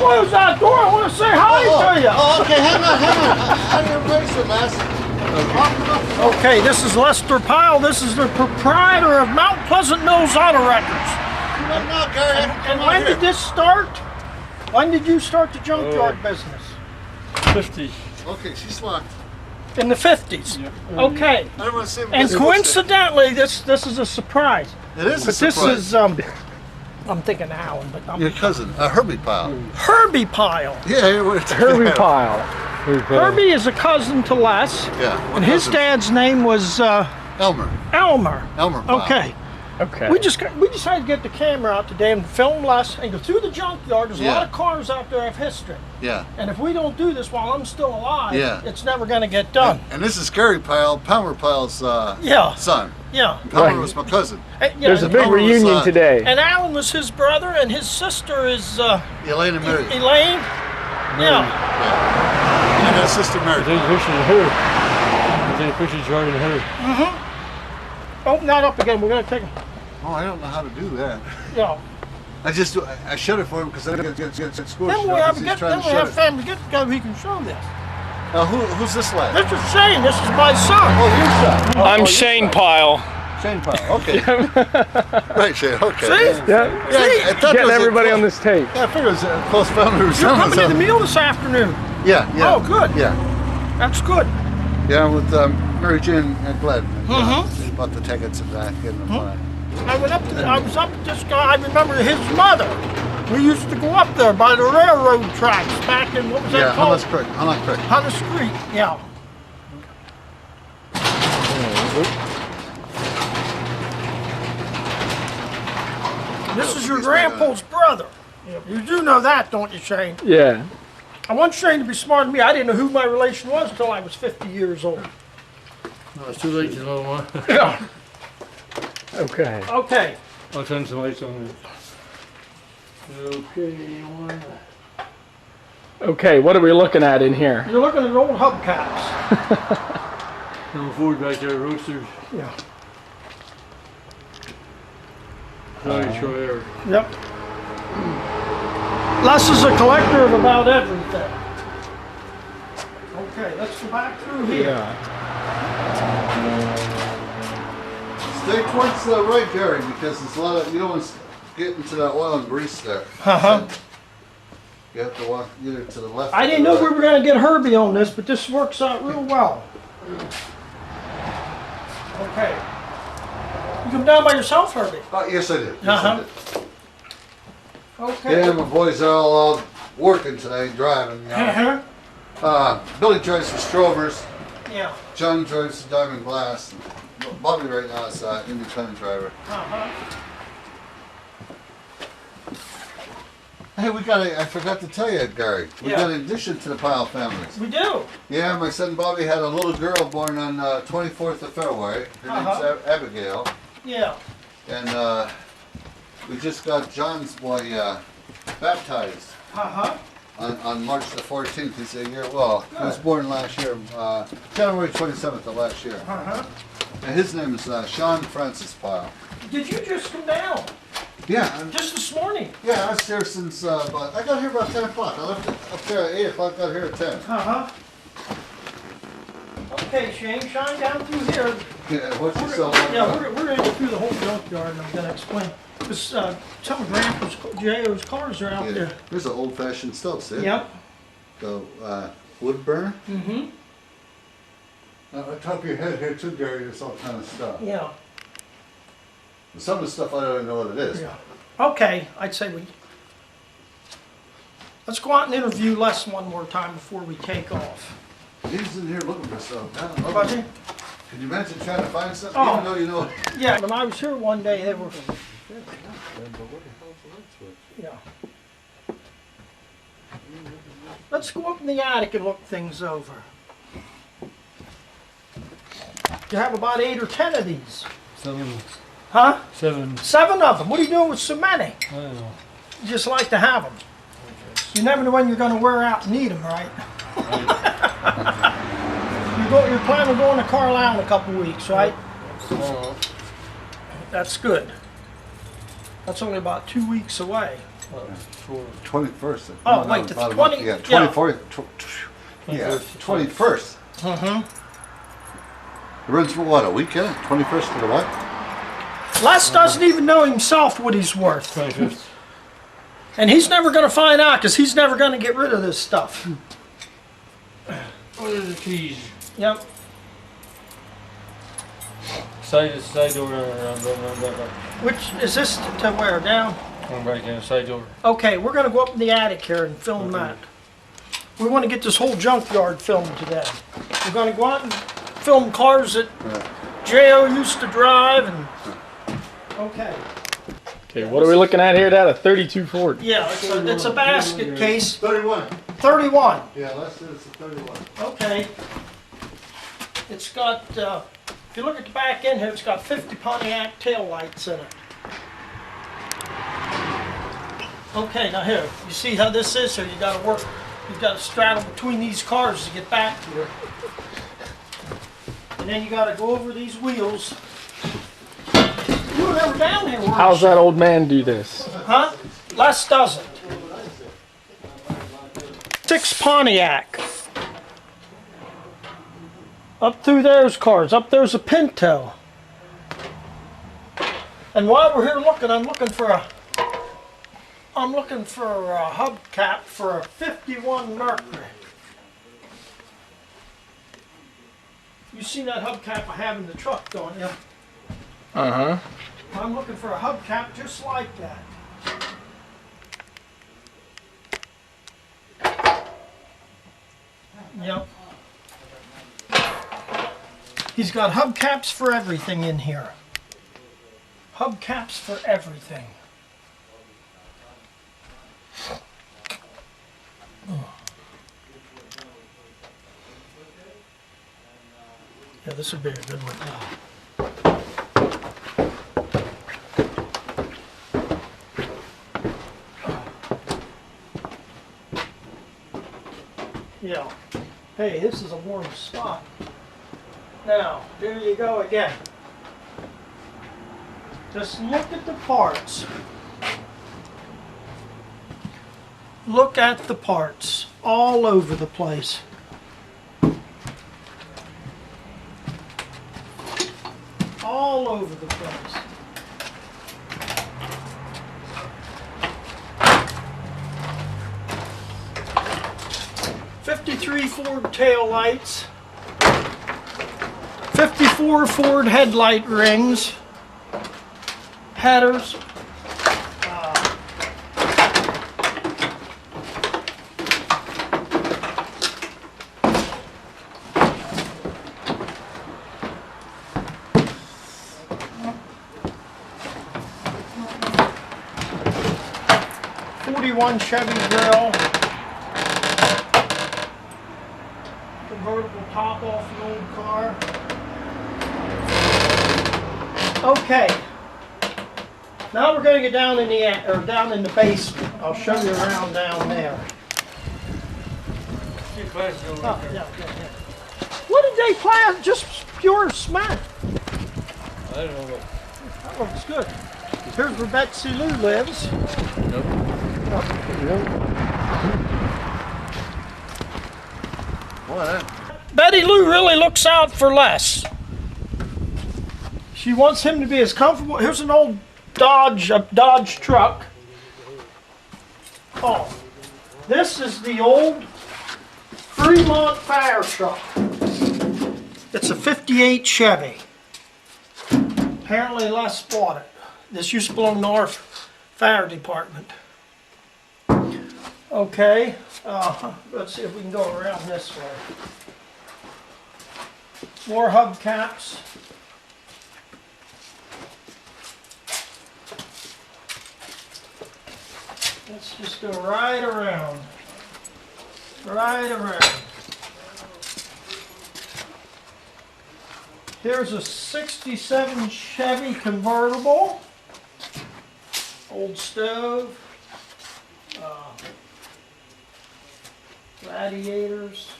close that door. I want to say hi to you. Oh, okay, hang on. I didn't embrace it, Les. Okay, this is Lester Pyle. This is the proprietor of Mount Pleasant Mills Auto Records. No, Gary. And when did this start? When did you start the junkyard business? 50. Okay, she's smart. In the 50s. Yeah. Okay. I don't want to see him. And coincidentally, this is a surprise. It is a But this surprise. is I'm thinking Alan, but Your cousin, Herbie Pyle. Herbie Pyle. Yeah, we're Herbie Pyle. Herbie is a cousin to Les. Yeah. And his dad's name was Elmer. Elmer. Elmer Pyle. Okay. Okay. We decided to get the camera out today and film Les and go through the junkyard. There's a lot of cars out there of history. Yeah. And if we don't do this while I'm still alive, it's never going to get done. And this is Gary Pyle, Palmer Pyle's son. Yeah. Palmer was my cousin. There's a big Palmer was, reunion today. And Alan was his brother, and his sister is Elaine and Mary. Elaine. Yeah. And her sister Mary. There's pictures of her. There's pictures of her. Open that up again. We're going to take a... Oh, I don't know how to do that. Yeah. I shut it for him because I get squished. Then we have family get together. He can show this. Who's this lad? This is Shane. This is my son. Oh, your son. I'm Shane Pyle. Shane Pyle. Okay. Right, Shane. Okay. See? Yeah. I thought Getting everybody on this tape. Yeah, I figured it was a close family You're resemblance. coming to the meal this afternoon. Yeah. Oh, good. Yeah. That's good. Yeah, with Mary Jane and Glenn. They bought the tickets and that. I was up at this guy. I remember his mother. We used to go up there by the railroad tracks back in, what was that called? Hunnock Creek. Hunter's Creek, yeah. This is your grandpa's brother. You do know that, don't you, Shane? Yeah. I want Shane to be smarter than me. I didn't know who my relation was until I was 50 years old. No, it's too late to know one. Yeah. Okay. Okay. I'll turn some lights on it. Okay, one. Okay, what are we looking at in here? You're looking at old hubcaps. Number Ford back there, roasters. Yeah. Troy. Yep. Les is a collector of about everything. Okay, let's go back through here. Yeah. Stay towards the right, Gary, because there's a lot of, you don't want to get into that oil and grease there. You have to walk either to the left. I didn't know we were going to get Herbie on this, but this works out real well. Okay. You come down by yourself, Herbie? Yes, I did. Yes, I did. Okay. Yeah, my boys are all working today, driving. You know. Billy drives the Strovers. Yeah. John drives the Diamond Glass. Bobby right now is an independent driver. Hey, I forgot to tell you, Gary. We got an addition to the Pyle families. We do. Yeah, my son Bobby had a little girl born on 24th of February. Her name's Abigail. Yeah. And we just got John's boy baptized on March the 14th. He's a year, well, he was born last year, January 27th of last year. And his name is Sean Francis Pyle. Did you just come down? Yeah. Just this morning? Yeah, I was here since, I got here about 10 o'clock. I left up there at 8 o'clock, got here at 10. Okay, Shane, shine down through here. Yeah, what's yourself? Yeah, we're going to go through the whole junkyard and I'm going to explain. This, some of Grandpa's, J.O.'s cars are out there. Here's an old-fashioned stove, see? Yep. The wood burner. On top of your head here too, Gary, there's all kind of stuff. Yeah. Some of the stuff I don't even know what it is. Yeah. Okay, I'd say let's go out and interview Les one more time before we take off. He's in here looking for stuff. Buddy? Can you imagine trying to find something even though you know? Yeah, when I was here one day, they were... Yeah. Let's go up in the attic and look things over. You have about 8 or 10 of these. 7. Huh? 7. 7 of them. What are you doing with so many? I don't know. You just like to have them. You never know when you're going to wear out and need them, right? You're planning on going to Carlisle in a couple weeks, right? That's good. That's only about 2 weeks away. 21st. Oh, wait, the about a 20 month, yeah, yeah. 24th. Yeah, 21st. Mm-hmm. It runs for what, a weekend? 21st to the what? Les doesn't even know himself what he's worth. 25th. And he's never going to find out because he's never going to get rid of this stuff. What are the keys? Yep. Side door around, Which is this to where? Down? right there, side door. Okay, we're going to go up in the attic here and film that. We want to get this whole junkyard filmed today. We're going to go out and film cars that J.O. used to drive and... Okay. Okay, what are we looking at here? That a 32 Ford. Yeah, it's a basket case. 31. 31. Yeah, let's say it's a 31. Okay. It's got, if you look at the back end here, it's got 50 Pontiac tail lights in it. Okay, now here, you see how this is here? You gotta work, you've got to straddle between these cars to get back here. And then you gotta go over these wheels. You were never down here, were you? How's that old man do this? Huh? Les doesn't. 6 Pontiac. Up through those cars. Up there's a Pinto. And while we're here looking, I'm looking for a hubcap for a 51 Mercury. You seen that hubcap I have in the truck, don't you? Uh-huh. I'm looking for a hubcap just like that. Yep. He's got hubcaps for everything in here. Hubcaps for everything. Yeah, this would be a good one. Yeah. Hey, this is a warm spot. Now, there you go again. Just look at the parts. Look at the parts all over the place. All over the place. '53 Ford tail lights. 54 Ford headlight rings. Headers. '41 Chevy grill. Convertible top off the old car. Okay. Now we're going to get down in the basement. I'll show you around down there. Oh, yeah. What did they plant? Just pure cement. I don't know. That looks good. Here's where Betsy Lou lives. Nope. What? Betty Lou really looks out for Les. She wants him to be as comfortable. Here's an old Dodge truck. Oh, this is the old Fremont fire truck. It's a '58 Chevy. Apparently Les bought it. This used to belong to our fire department. Okay, let's see if we can go around this way. More hubcaps. Let's just go right around. Right around. Here's a '67 Chevy convertible. Old stove. Radiators.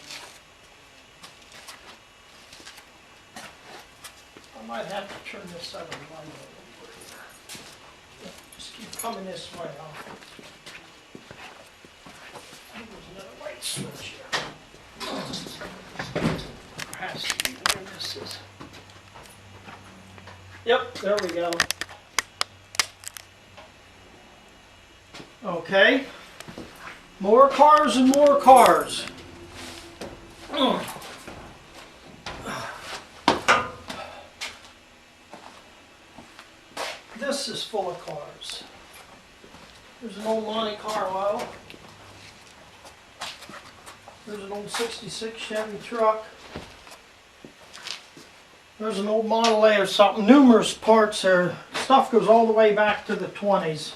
I might have to turn this other light over. Yeah, just keep coming this way. There's another light switch here. There has to be where this is. Yep, there we go. Okay. More cars and more cars. This is full of cars. There's an old Monte Carlo. There's an old 66 Chevy truck. There's an old Model A or something. Numerous parts there. Stuff goes all the way back to the 20s.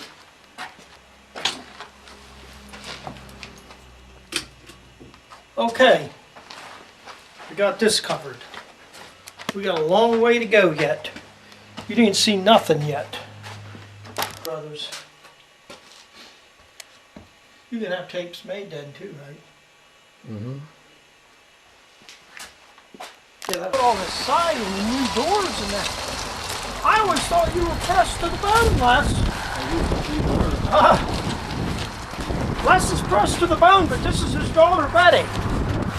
Okay. We got this covered. We got a long way to go yet. You didn't see nothing yet, brothers. You can have tapes made then too, right? Mm-hmm. Yeah, that's all this siding and new doors and that. I always thought you were pressed to the bone, Les. Les is pressed to the bone, but this is his daughter, Betty,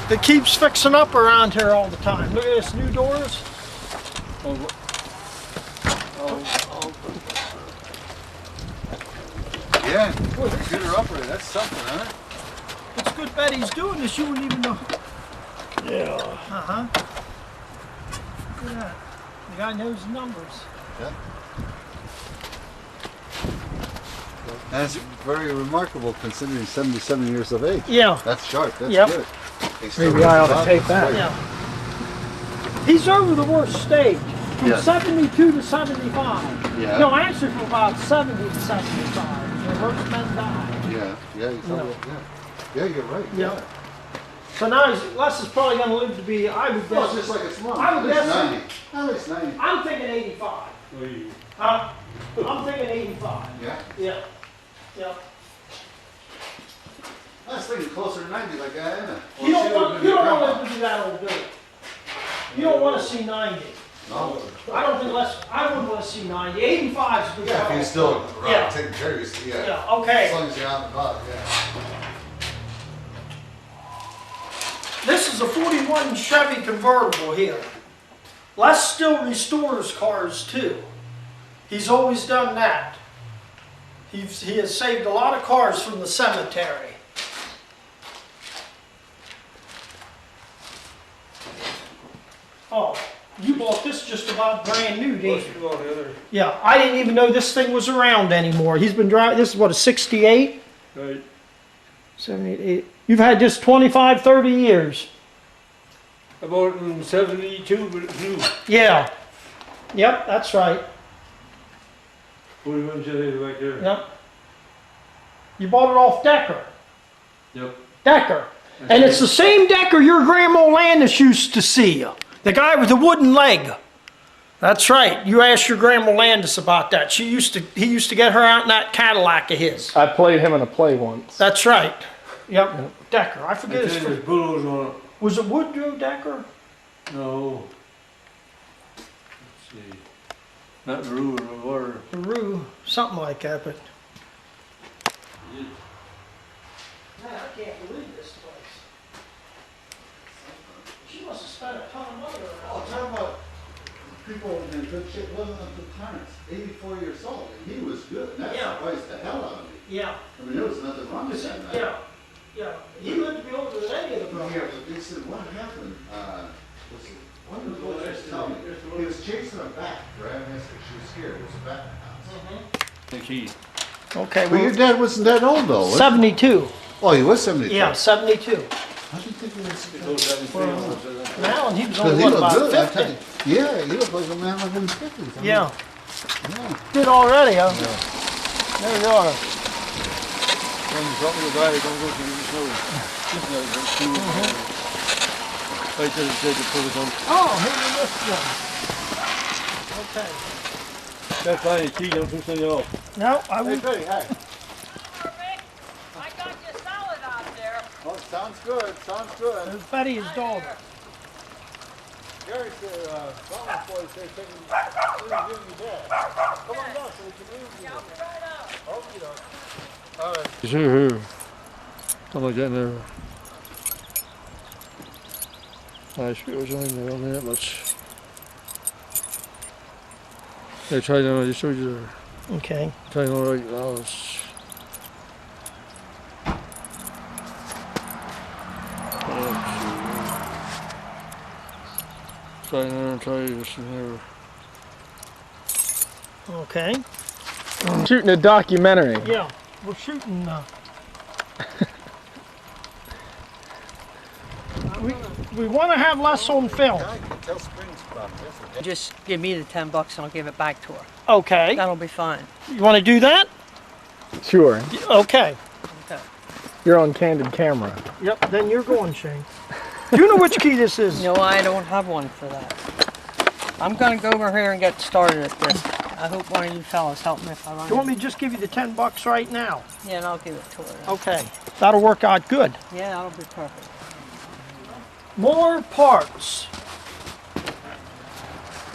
that keeps fixing up around here all the time. Look at this, new doors. Yeah, computer operator, that's something, huh? It's good Betty's doing this, you wouldn't even know. Yeah. Uh-huh. Look at that. The guy knows the numbers. Yeah. That's very remarkable considering 77 years of age. Yeah. That's sharp, that's Yep. good. They still Maybe I ought run to the take top, that. that's Yeah. He's over the worst stage. From Yeah. 72 to 75. Yeah. No, actually from about 70 to 75. The worst men die. right. Yeah, you No. yeah, you're right. Yeah. So now Les is probably going to live to be, I would Well, it's guess, just like it's mom. I would At least guess- 90. At least 90. I'm thinking 85. Huh? I'm thinking 85. Yeah. Yeah. Yeah. I was thinking closer to 90 like Diana. You don't want him to be that old, do you? You don't want to see 90. No. I don't think I wouldn't want to see 90. 85 is good. Yeah, if he's still around Yeah. taking care of you, yeah. Yeah, As okay. long as you're out and about, yeah. This is a 41 Chevy convertible here. Les still restores cars too. He's always done that. He has saved a lot of cars from the cemetery. Oh, you bought this just about brand new, didn't you? Yeah, I didn't even know this thing was around anymore. He's been driving, this is what, a 68? Right. 78. You've had this 25, 30 years. About in 72, but it's new. Yeah. Yep, that's right. 41 Chevy back there. Yep. You bought it off Decker. Yep. Decker. And it's the same Decker your grandma Landis used to see. The guy with the wooden leg. That's right. You asked your grandma Landis about that. He used to get her out in that Cadillac of his. I played him in a play once. That's right. Yep. Decker. I I forget his tell you, first. there's bulldogs on it. Was it Woodrow Decker? No. Let's see. Not Rue or LaRue, something like that, but. Man, I can't believe this place. She must have spent a ton of money Oh, around. talk about people in good shape. Wasn't up to Clarence, 84 years old, and he was good. And that Yeah. surprised the hell out of me. Yeah. I mean, there was nothing wrong with that man. Yeah. Yeah. He lived to be older than any of the Yeah, brothers. but they said, what happened? Was it one of the boys just tell me? He was chasing her back, driving us, she was scared. It was a bat in the house. the key. Okay, But your dad wasn't that old though, was he? 72. Oh, he was 72. Yeah, 72. I didn't think he was. Those that is famous. Now, and he was Because only, he what, looked about good, I tell 50? you. Yeah, he looked like a man like in his 50s. I mean, Yeah. Yeah. Good already, huh? There you are. When you drop me the guy, don't go to the snow. Right there, take the pull it on. Oh, here you missed one. Okay. That's fine, key, don't push any off. No, I Hey, would. Betty, hi. Perfect. I got you solid out there. Oh, sounds good, sounds good. There's Betty, his daughter. Gary said, someone boy said, give you dad. Come on down so we can leave you. Yeah, I'll be right up. It's here. Something like that in there. I should go join there on that much. Yeah, try that. I just showed you there. Okay. Try all right. Now it's. Try there and try this in there. Okay. Shooting a documentary. Yeah, we're shooting. We want to have less on film. Just give me the $10 and I'll give it back to her. Okay. That'll be fine. You want to do that? Sure. Okay. Okay. You're on candid camera. Yep. Then you're going, Shane. Do you know which key this is? No, I don't have one for that. I'm gonna go over here and get started at this. I hope one of you fellas help me if I run. You want me to just give you the $10 right now? Yeah, and I'll give it to her. Then. Okay. That'll work out good. Yeah, that'll be perfect. More parts.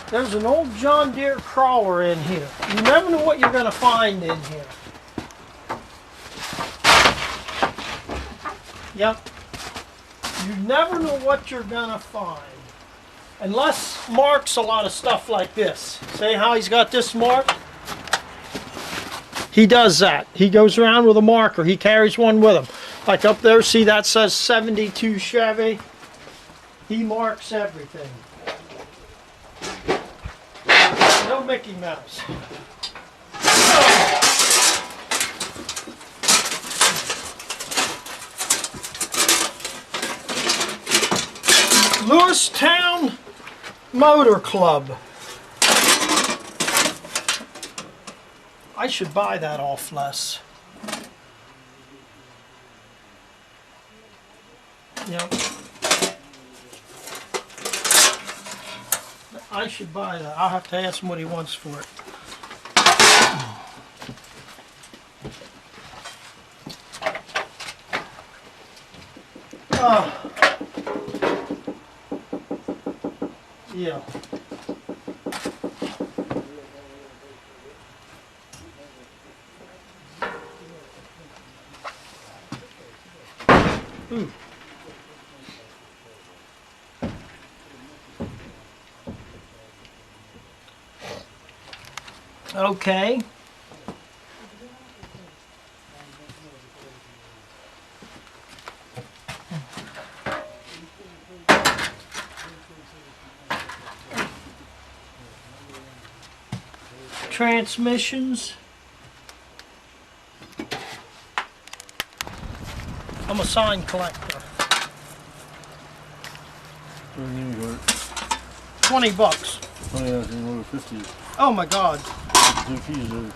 There's an old John Deere crawler in here. You never know what you're going to find in here. Yep. You never know what you're going to find. Unless Mark's a lot of stuff like this. See how he's got this mark? He does that. He goes around with a marker. He carries one with him. Like up there, see that says 72 Chevy? He marks everything. No Mickey Mouse. Lewistown Motor Club. I should buy that off less. Yep. I should buy that. I'll have to ask him what he wants for it. Yeah. Ooh. Okay. Transmissions. I'm a sign collector. $20. Oh yeah, it's another 50. Oh my God. Two keys there.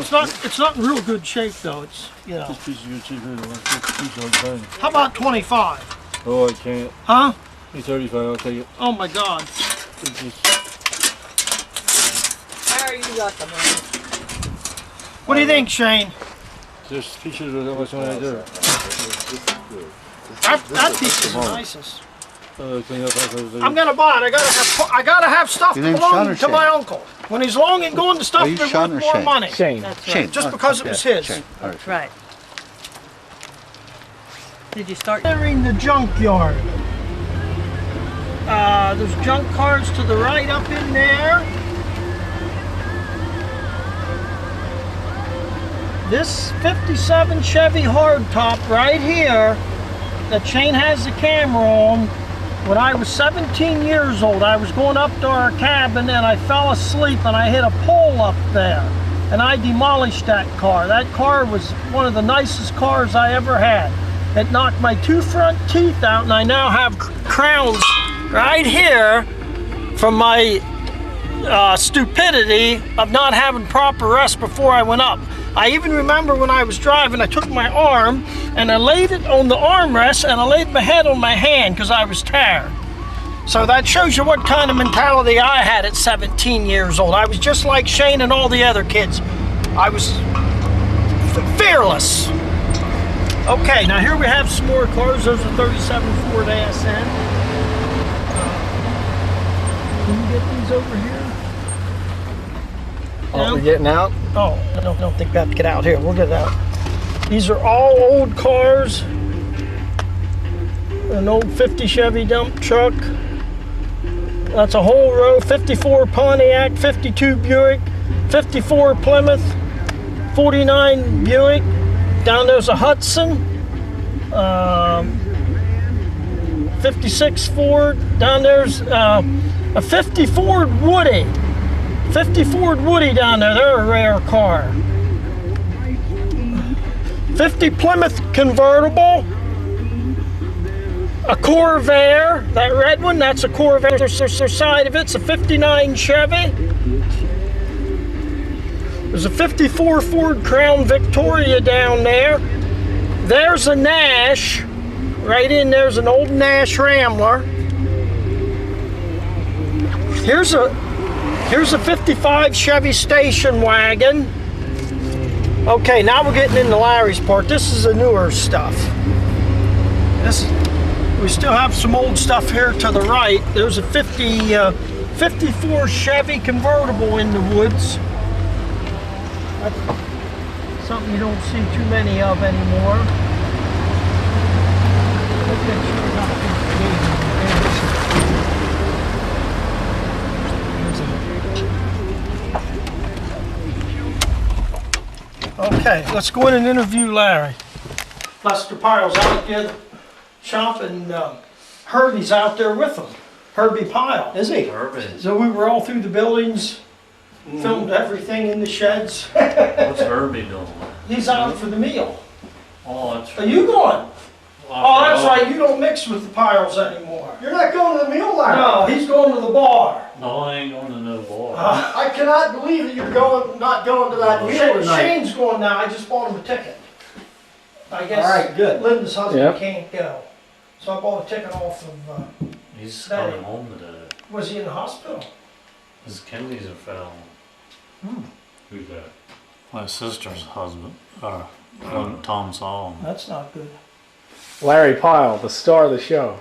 It's not in real good shape though. It's, you know. This piece is good cheap here. The last piece all the time. How about 25? Oh, I can't. Huh? It's 35. I'll take it. Oh my God. Good piece. Harry, you got the money. What do you think, Shane? This piece is that much money right there. That piece is the nicest. Clean up after I'm gonna buy it. I gotta have stuff Your name's Sean belonging or to Shane? my uncle. When he's long and going to stuff, Are you they're Sean worth or more Shane? money. Shane. That's right. Shane. Just because it was his. Shane. All right. That's right. Did you start? Entering the junkyard. There's junk cars to the right up in there. This 57 Chevy hardtop right here that Shane has the camera on, when I was 17 years old, I was going up to our cabin and I fell asleep and I hit a pole up there and I demolished that car. That car was one of the nicest cars I ever had. It knocked my 2 front teeth out and I now have crowns right here from my stupidity of not having proper rest before I went up. I even remember when I was driving, I took my arm and I laid it on the armrest and I laid my head on my hand because I was tired. So that shows you what kind of mentality I had at 17 years old. I was just like Shane and all the other kids. I was fearless. Okay, now here we have some more cars. Those are 37 Ford ASN. Can you get these over here? Oh, we're getting out? Oh, I don't think we have to get out here. We'll get out. These are all old cars. An old 50 Chevy dump truck. That's a whole row. 54 Pontiac, 52 Buick, 54 Plymouth, 49 Buick. Down there's a Hudson. 56 Ford. Down there's a 50 Ford Woody. 50 Ford Woody down there. They're a rare car. 50 Plymouth convertible. A Corvair. That red one, that's a Corvair. There's side of it's a 59 Chevy. There's a 54 Ford Crown Victoria down there. There's a Nash. Right in there's an old Nash Rambler. Here's a 55 Chevy station wagon. Okay, now we're getting into Larry's part. This is the newer stuff. We still have some old stuff here to the right. There's a 54 Chevy convertible in the woods. That's something you don't see too many of anymore. Okay, let's go in and interview Larry. Lester Pyle's out there shop, and Herbie's out there with him. Herbie Pyle. Is he? Herbie. So we were all through the buildings, filmed everything in the sheds. What's Herbie doing? He's out for the meal. Oh, that's Are you going? Oh, that's right. You don't mix with the Pyles anymore. You're not going to the meal line. No, he's going to the bar. No, I ain't going to no bar. I cannot believe that you're not going to that meal tonight. Shane's going now. I just bought him a ticket. I guess All right, good. Linda's husband Yep. can't go. So I bought a ticket off of, He's Daddy. coming home today. was he in the hospital? His kidneys are failing. Who's that? My sister's husband. Tom saw him. That's not good. Larry Pyle, the star of the show.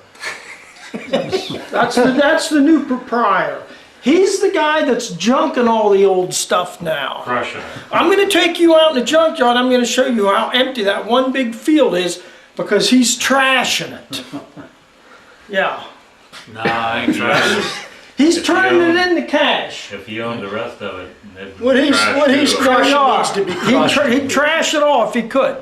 That's the new proprietor. He's the guy that's junking all the old stuff now. Pressure. I'm going to take you out in the junkyard. I'm going to show you how empty that one big field is because he's trashing it. Yeah. Nah, I ain't trying. He's If turning you it into cash. If you own the rest of it, it'd What he's too. crushing needs to be crushed. He'd trash it off if he could.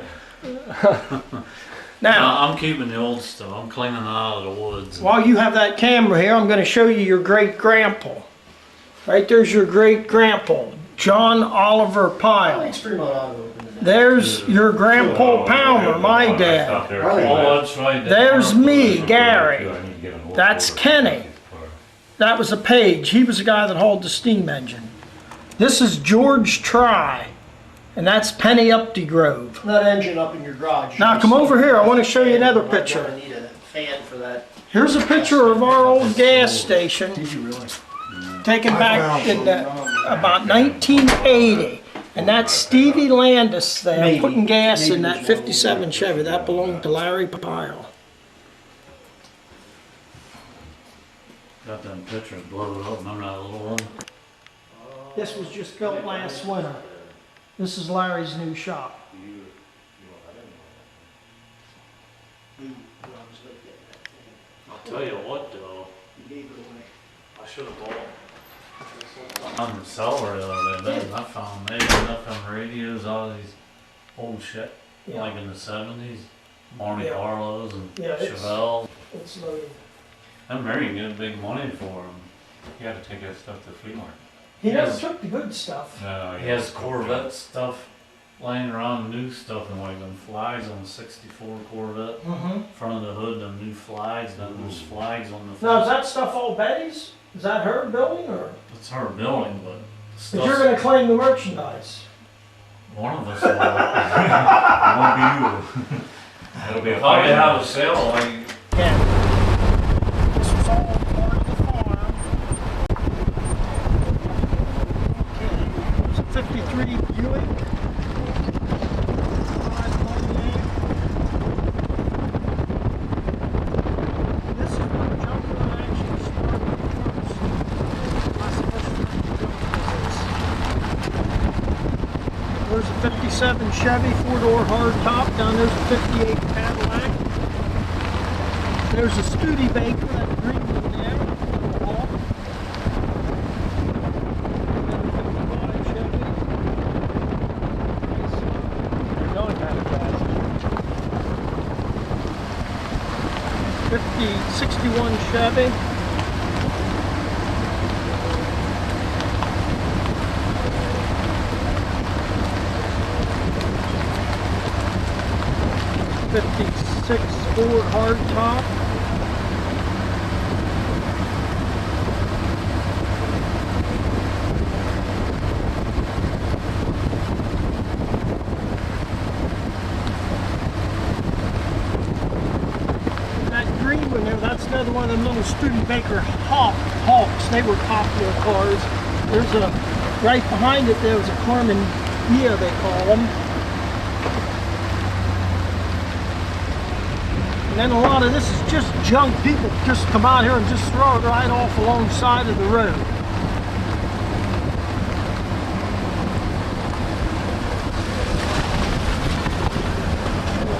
No, Now, I'm keeping the old stuff. I'm cleaning it out of the woods. while you have that camera here, I'm going to show you your great-grandpa. Right there's your great-grandpa, John Oliver Pyle. Extreme auto. There's your Grandpa Palmer, my dad. Oh, that's right. There's me, Gary. That's Kenny. That was a Page. He was the guy that hauled the steam engine. This is George Try, and that's Penny Updegrove. That engine up in your garage. Now come over here. I want to show you another I'm picture. gonna need a fan for that. Here's a picture of our old gas station. Taken back in about 1980. And that's Stevie Landis there putting gas in that 57 Chevy. That belonged to Larry Pyle. Got them pictures blowed up. Remember that little one? This was just built last winter. This is Larry's new shop. I'll tell you what though. I should have bought. On the cellar the other day, I found maybe enough on radios, all these old shit, Yeah. like in the 70s. Monte Yeah. Carlos and Yeah, it's- Chevelle. It's loaded. And Mary get big money for them. You gotta take that stuff to the flea market. He never Yes. took the good stuff. He has Corvette stuff laying around, new stuff, and like them flags on the 64 Corvette. Mm-hmm. Front of the hood, them new flags, then there's flags on the Now, is front. that stuff all Betty's? Is that her building, or? It's her building, but the But you're stuff's- gonna claim the merchandise. one of us will. It won't be you. It'll be if I have a sale, like, Yeah. This was all part of the farm. Okay, it's a 53 Buick. This is where the junkyard actually started first. That's the first time we built this. 57 Chevy, 4-door hardtop. Down there's a 58 Cadillac. There's a Studebaker, that green one there. Little Hawk. Another 55 Chevy. Nice, going kind of fast. 61 Chevy. '56 Ford hardtop. That green one there, that's another one of them little Studebaker Hawks. They were popular cars. There's a, right behind it there was a Carmen Mia, they call them. And then a lot of this is just junk. People just come out here and just throw it right off alongside of the road.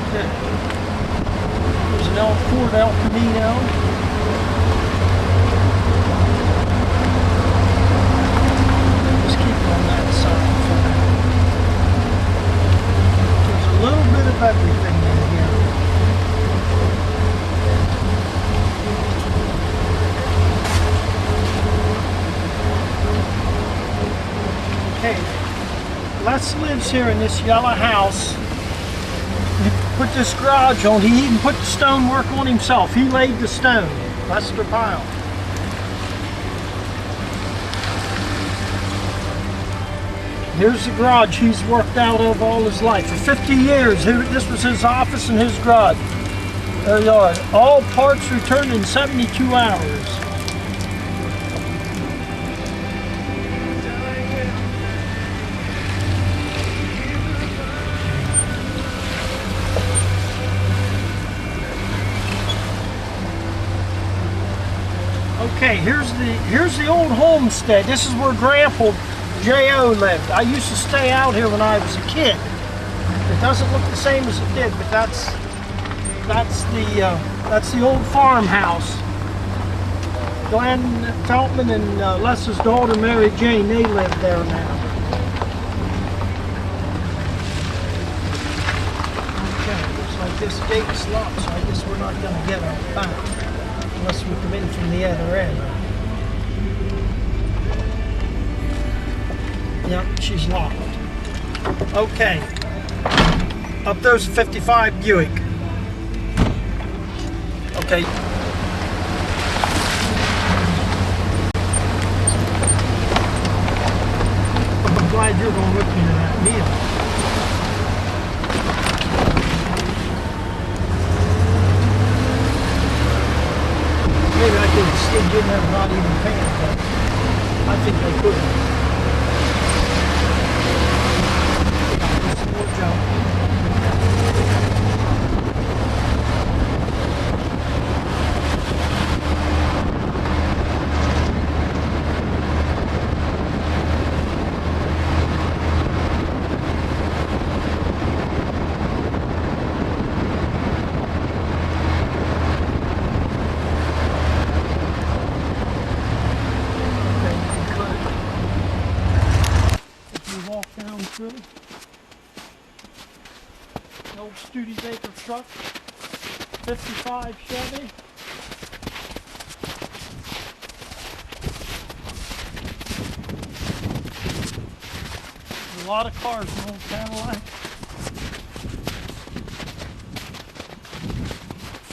Okay. There's an Ford El Camino. Just keep it on that side for now. There's a little bit of everything in here. Okay, Les lives here in this yellow house. He put this garage on. He even put the stonework on himself. He laid the stone. Lester Pyle. Here's the garage he's worked out of all his life. For 50 years, this was his office and his garage. There you are. All parts returned in 72 hours. Okay, here's the old homestead. This is where Grandpa J.O. lived. I used to stay out here when I was a kid. It doesn't look the same as it did, but that's the old farmhouse. Glenn Feltman and Les's daughter Mary Jane, they live there now. Okay, looks like this gate's locked, so I guess we're not going to get out back. Unless we come in from the other end. Yep, she's locked. Okay. Up there's a 55 Buick. Okay. I'm glad you're going to look into that meal. Maybe I could still get them not even paying, but I think they could. Some more junk. Through. An old Studebaker truck, 55 Chevy. There's a lot of cars in old Cadillac.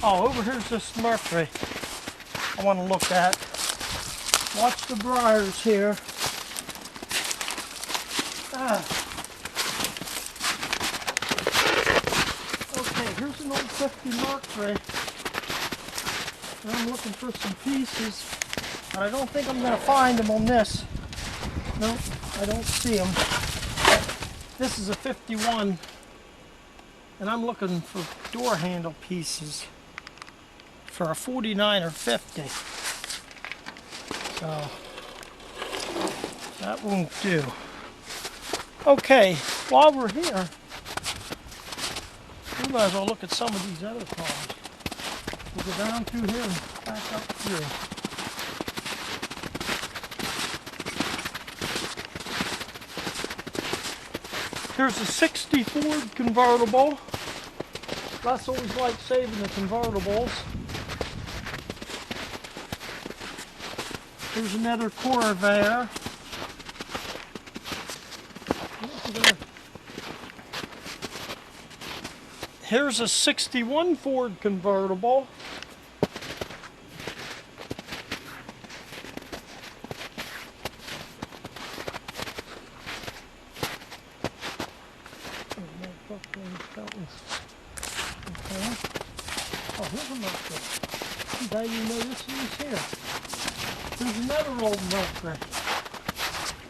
Oh, over here's this Mercury I want to look at. Watch the briars here. Here's an old 50 Mercury. And I'm looking for some pieces, but I don't think I'm going to find them on this. Nope, I don't see them. This is a 51, and I'm looking for door handle pieces for a 49 or 50. So that won't do. Okay, while we're here, we might as well look at some of these other cars. We'll go down through here and back up through. Here's a 60 Ford convertible. Les always likes saving the convertibles. Here's another Corvair. Here's a 61 Ford convertible. Okay. Oh, here's a Mercury. How you know this is here? There's another old Mercury.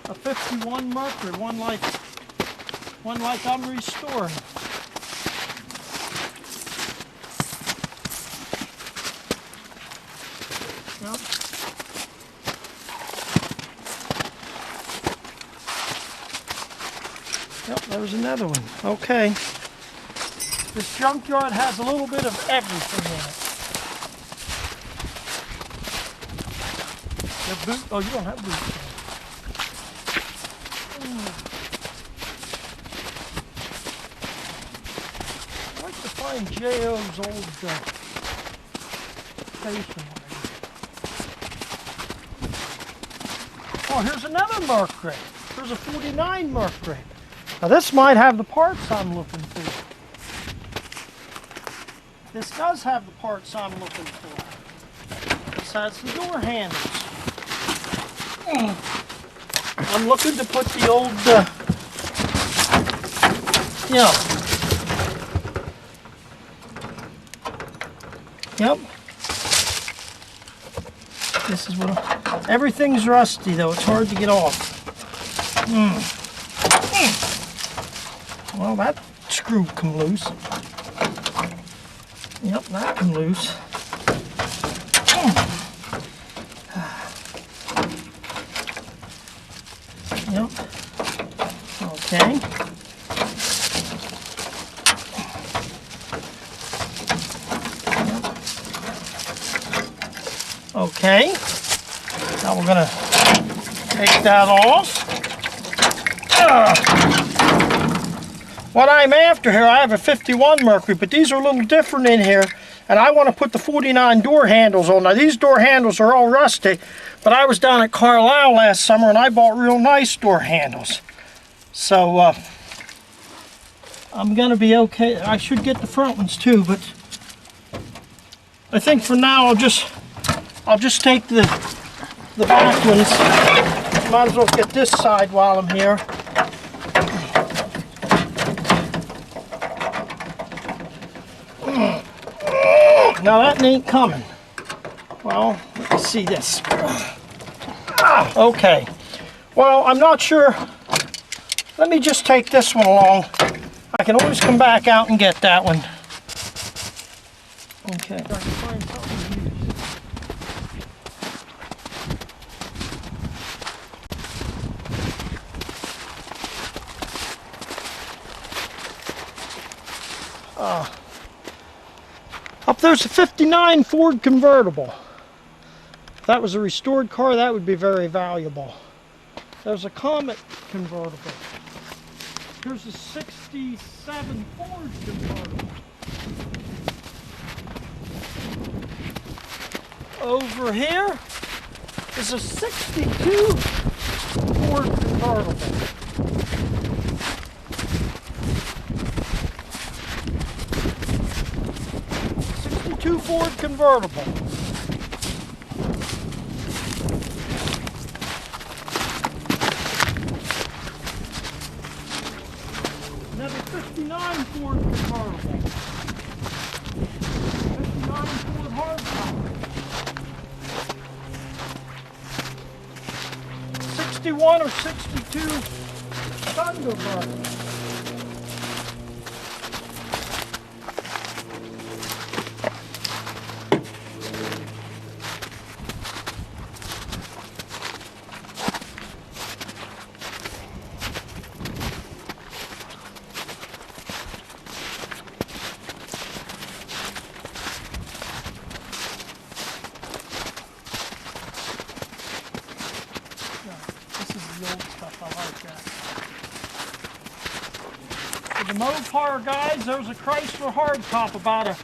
A 51 Mercury, one like I'm restoring. Yep. Yep, there's another one. Okay. This junkyard has a little bit of everything in it. Your boot, oh, you don't have boots. I'd like to find J.O.'s old station wagon. Oh, here's another Mercury. There's a 49 Mercury. Now this might have the parts I'm looking for. This does have the parts I'm looking for. This has the door handles. I'm looking to put the old, Yep. This is what everything's rusty though. It's hard to get off. Well, that screw come loose. Yep, that come loose. Yep. Okay. Okay. Now we're gonna take that off. What I'm after here, I have a 51 Mercury, but these are a little different in here, and I want to put the 49 door handles on. Now these door handles are all rusty, but I was down at Carlisle last summer and I bought real nice door handles. So I'm gonna be okay. I should get the front ones too, but I think for now I'll just take the back ones. Might as well get this side while I'm here. Now that ain't coming. Well, let's see this. Okay. Well, I'm not sure. Let me just take this one along. I can always come back out and get that one. Okay. Up there's a 59 Ford convertible. If that was a restored car, that would be very valuable. There's a Comet convertible. Here's a 67 Ford convertible. Over here is a 62 Ford convertible. Ford convertible. Another 59 Ford convertible. 59 Ford hardtop. 61 or 62 Thunderbird. Mopar guys, there's a Chrysler hardtop about a,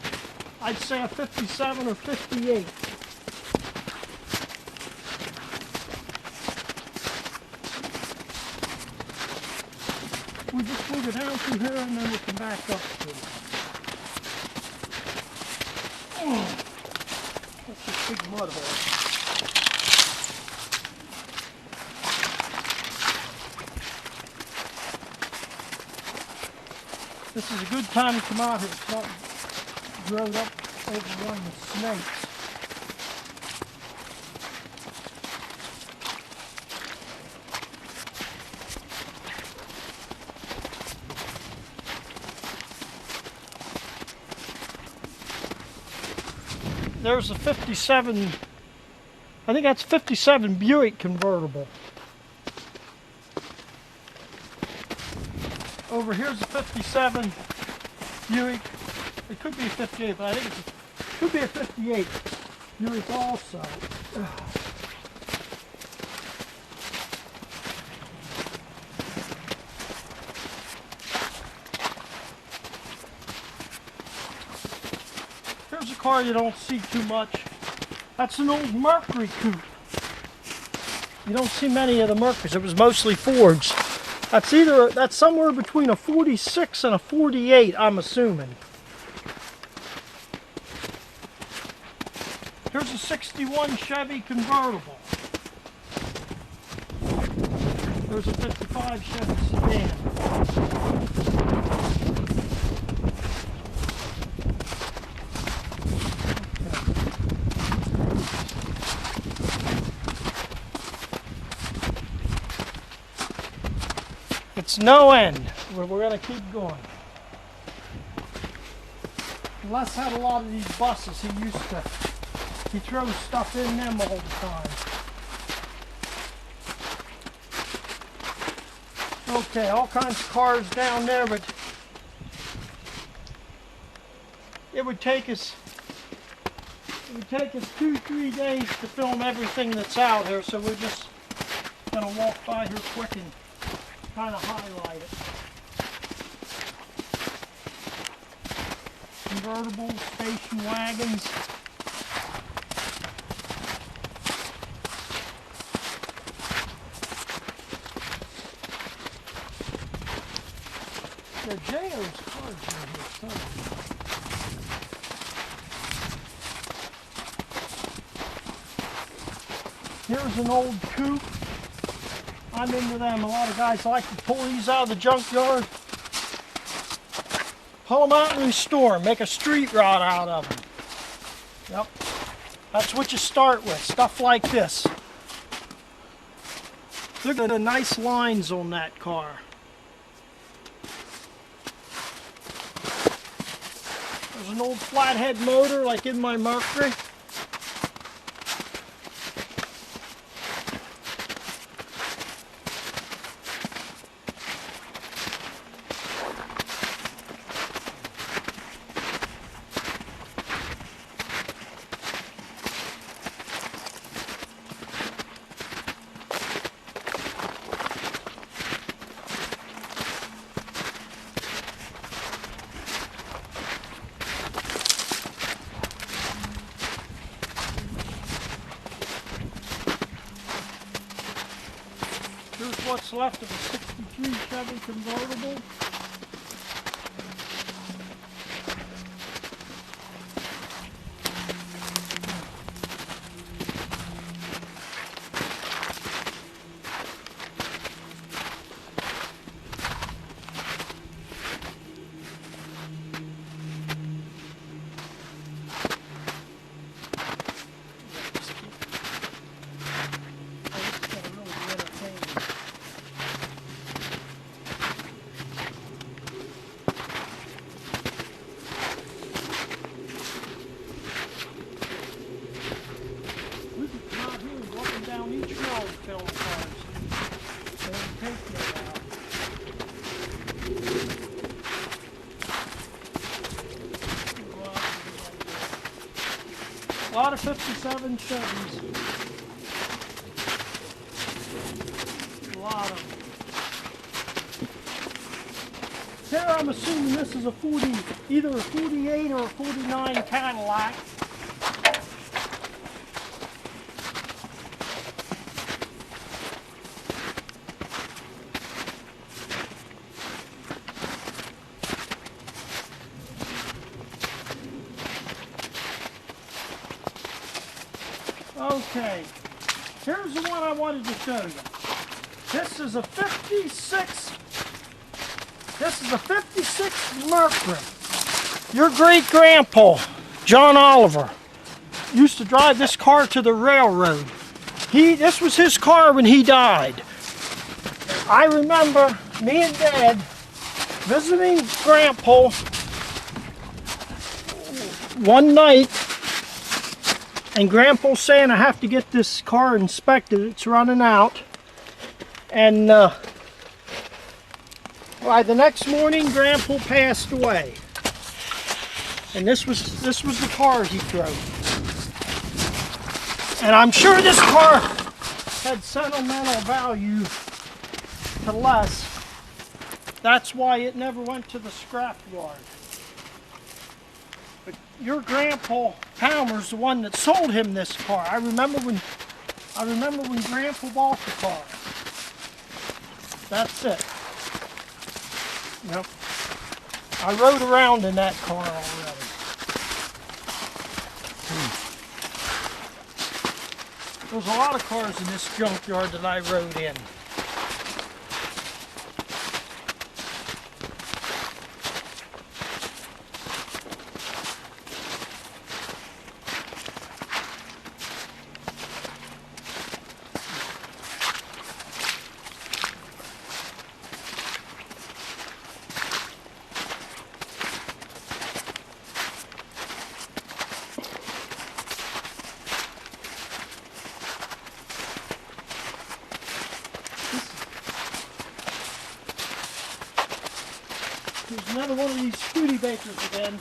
I'd say a 57 or 58. We just move it down through here and then we can back up to it. That's a big mud hole. This is a good time to come out here. It's not grown up over one with snakes. There's a 57, I think that's 57 Buick convertible. Over here's a 57 Buick. It could be a 58, but I think it could be a 58 Buick also. Here's a car you don't see too much. That's an old Mercury coupe. You don't see many of the Mercuries. It was mostly Fords. That's somewhere between a 46 and a 48, I'm assuming. Here's a 61 Chevy convertible. There's a 55 Chevy sedan. It's no end. We're going to keep going. Les had a lot of these buses. He throws stuff in them all the time. Okay, all kinds of cars down there, but it would take us 2-3 days to film everything that's out here, so we're just going to walk by here quick and kind of highlight it. Convertibles, station wagons. There are J.O.'s cars in here somewhere. Here's an old coupe. I'm into them. A lot of guys like to pull these out of the junkyard, pull them out and restore them, make a street rod out of them. Yep. That's what you start with, stuff like this. Look at the nice lines on that car. There's an old flathead motor like in my Mercury. Here's what's left of a 63 Chevy convertible. A lot of 57 Chevys. A lot of them. Here I'm assuming this is a 40, either a 48 or a 49 Cadillac. Okay, here's the one I wanted to show you. This is a 56. This is a 56 Mercury. Your great grandpa, John Oliver, used to drive this car to the railroad. This was his car when he died. I remember me and Dad visiting Grandpa one night, and Grandpa saying, I have to get this car inspected, it's running out. And by the next morning, Grandpa passed away. And this was the car he drove. And I'm sure this car had sentimental value to Les. That's why it never went to the scrap yard. But your Grandpa Palmer's the one that sold him this car. I remember when Grandpa bought the car. That's it. Yep. I rode around in that car already. There's a lot of cars in this junkyard that I rode in. There's another one of these Studebakers again.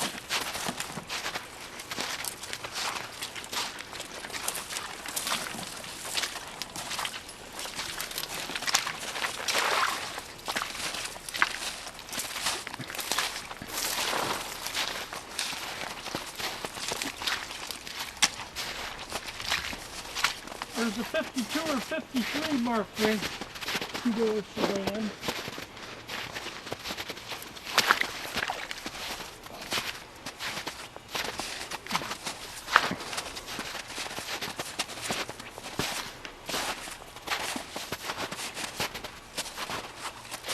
There's a 52 or 53 Mercury two-door sedan.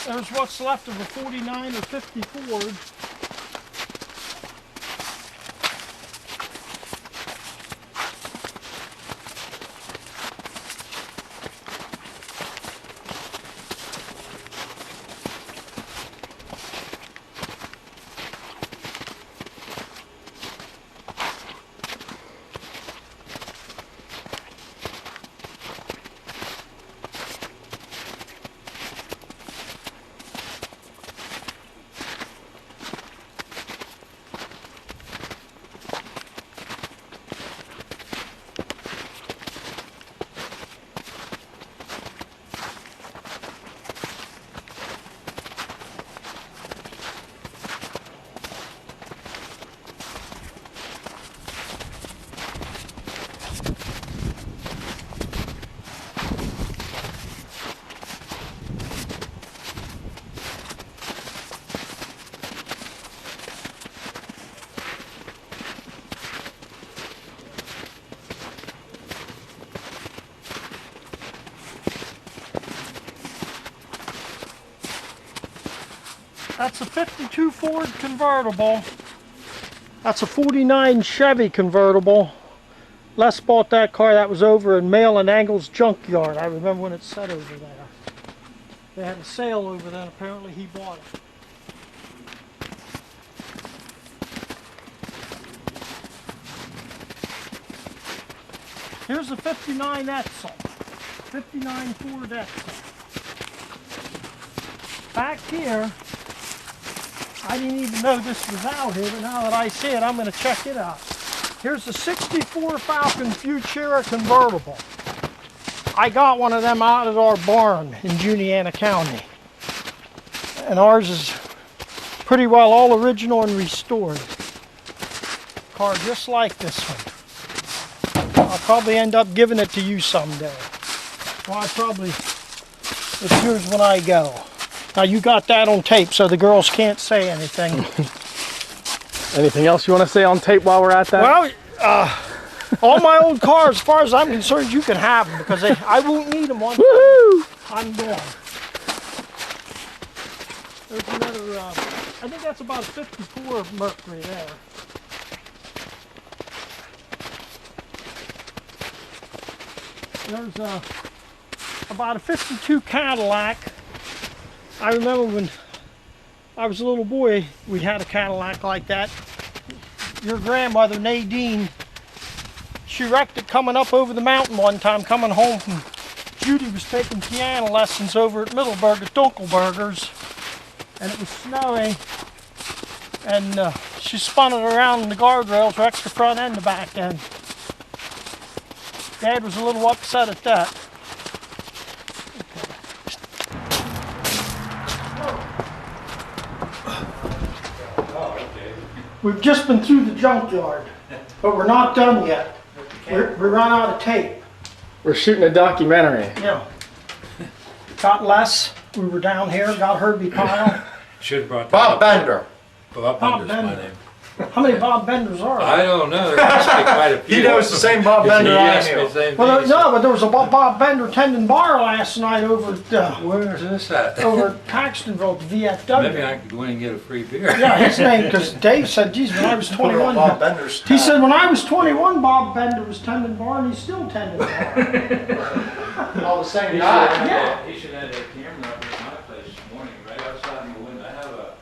There's what's left of a 49 or 50 Ford. That's a 52 Ford convertible. That's a 49 Chevy convertible. Les bought that car. That was over in Mail and Angle's Junkyard. I remember when it sat over there. They had a sale over there, and apparently he bought it. Here's a 59 Etzel. 59 Ford Etzel. Back here, I didn't even know this was out here, but now that I see it, I'm going to check it out. Here's a 64 Falcon Futura convertible. I got one of them out at our barn in Juniata County. And ours is Pretty well all original and restored. Car just like this one. I'll probably end up giving it to you someday. Well, it's yours when I go. Now you got that on tape so the girls can't say anything. Anything else you want to say on tape while we're at that? Well, all my old cars, as far as I'm concerned, you can have them because I won't need them once I'm gone. There's another, I think that's about a 54 Mercury there. There's about a 52 Cadillac. I remember when I was a little boy, we had a Cadillac like that. Your grandmother, Nadine, she wrecked it coming up over the mountain one time, coming home from, Judy was taking piano lessons over at Middleburg at Dunkelberger's, and it was snowing, and she spun it around the guardrails, wrecked the front and the back end. Dad was a little upset at that. We've just been through the junkyard, but we're not done yet. We run out of tape. We're shooting a documentary. Yeah. Got Les. We were down here. Got Herbie Pyle. Should have brought that Bob up. Bender. Bob Bob Bender's my Bender. name. How many Bob Benders are there? I don't know. There must be quite a few. He knows the same Bob He Bender I asked me knew. the same Well, thing. no, but there was a Bob Bender tending bar last night over at Where's this at? over at Paxtonville at the VFW. Maybe I could go in and get a free beer. Yeah, his name, because Dave said, geez, when I was 21. Bob Bender's He said, when I was 21, Bob Bender was tending bar, and he's still tending bar. all the same He should guy. have Yeah. that- He should have that camera up at my place this morning, right outside my window. I have a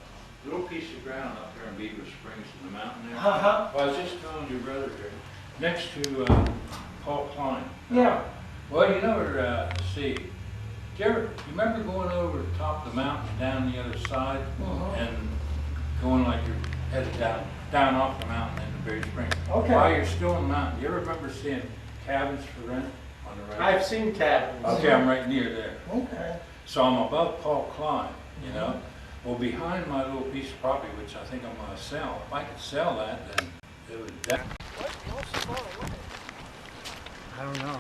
little piece of ground up there in Beaver Springs in the mountain there. Uh-huh. Well, I was just telling your brother here, next to Paul Klein. Yeah. Well, you know, see, you remember going over the top of the mountain, down the other side, and going like you're headed down off the mountain into Berry Springs? Okay. While you're still in the mountain, you ever remember seeing cabins for rent on the right? I've seen cabins. Okay, I'm right near there. Okay. So I'm above Paul Klein, you know? Well, behind my little piece of property, which I think I'm gonna sell, if I could sell that, then it would, I don't know.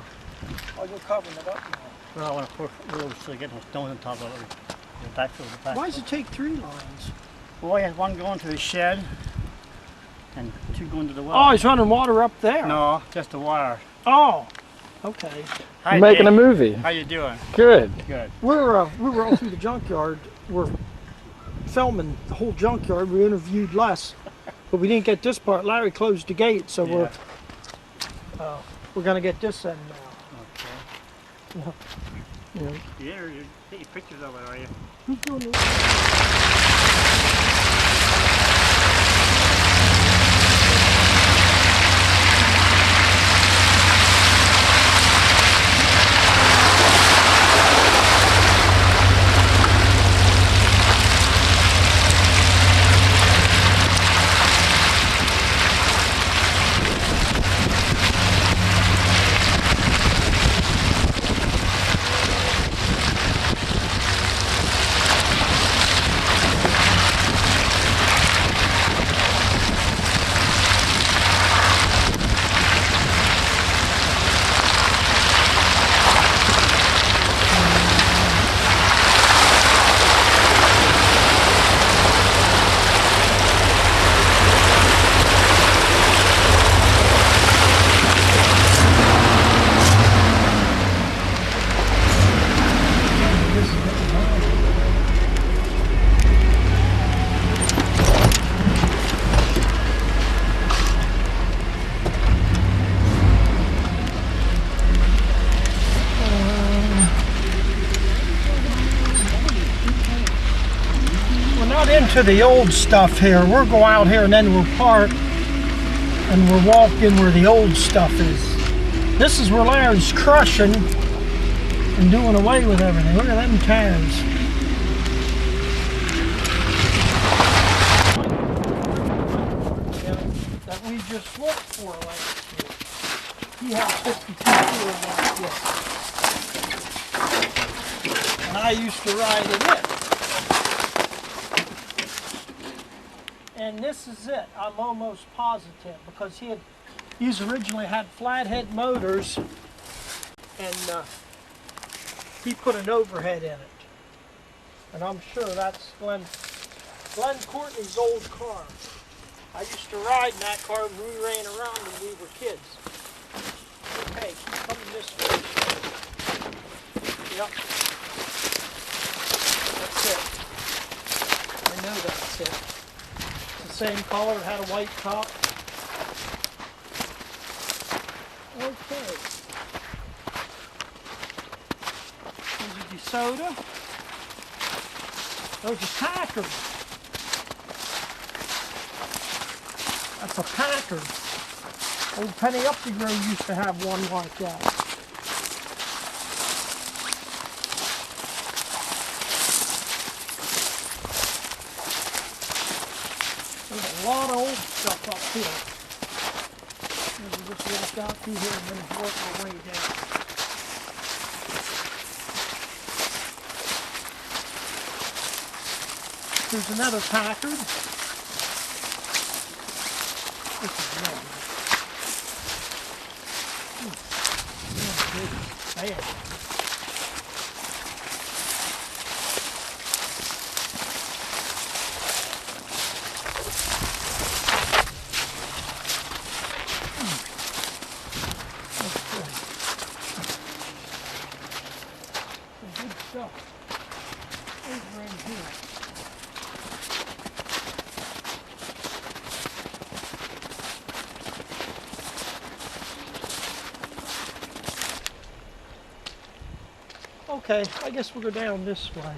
Oh, you're covering it up now. Well, I want to put a little so get the stone on top of it. The backfill, the back. Why does it take 3 lines? Well, he has one going to the shed and 2 going to the well. Oh, he's running water up there. No, just the wire. Oh, okay. Hi, Making a Dave. movie. How you doing? Good. Good. We were all through the junkyard. We're filming the whole junkyard. We interviewed Les, but we didn't get this part. Larry closed the gate, so we're gonna get this in now. Okay. You know, Yeah, you're taking pictures of it, are you? who's doing this? Into the old stuff here. We'll go out here and then we'll park and we'll walk in where the old stuff is. This is where Larry's crushing and doing away with everything. Look at them tires. That we just looked for last year. He had 52 last year. And I used to ride it in. And this is it. I'm almost positive because he's originally had flathead motors, and he put an overhead in it. And I'm sure that's Glenn Courtney's old car. I used to ride in that car when we ran around when we were kids. Okay, keep coming this way. Yep. That's it. I know that's it. It's the same color, it had a white top. Okay. There's a DeSoto. There's a Packard. That's a Packard. Old Penny Updegrove used to have one like that. There's a lot of old stuff up here. We'll just walk out through here and then work our way down. There's another Packard. This is red. Man. Good stuff. Over in here. Okay, I guess we'll go down this way.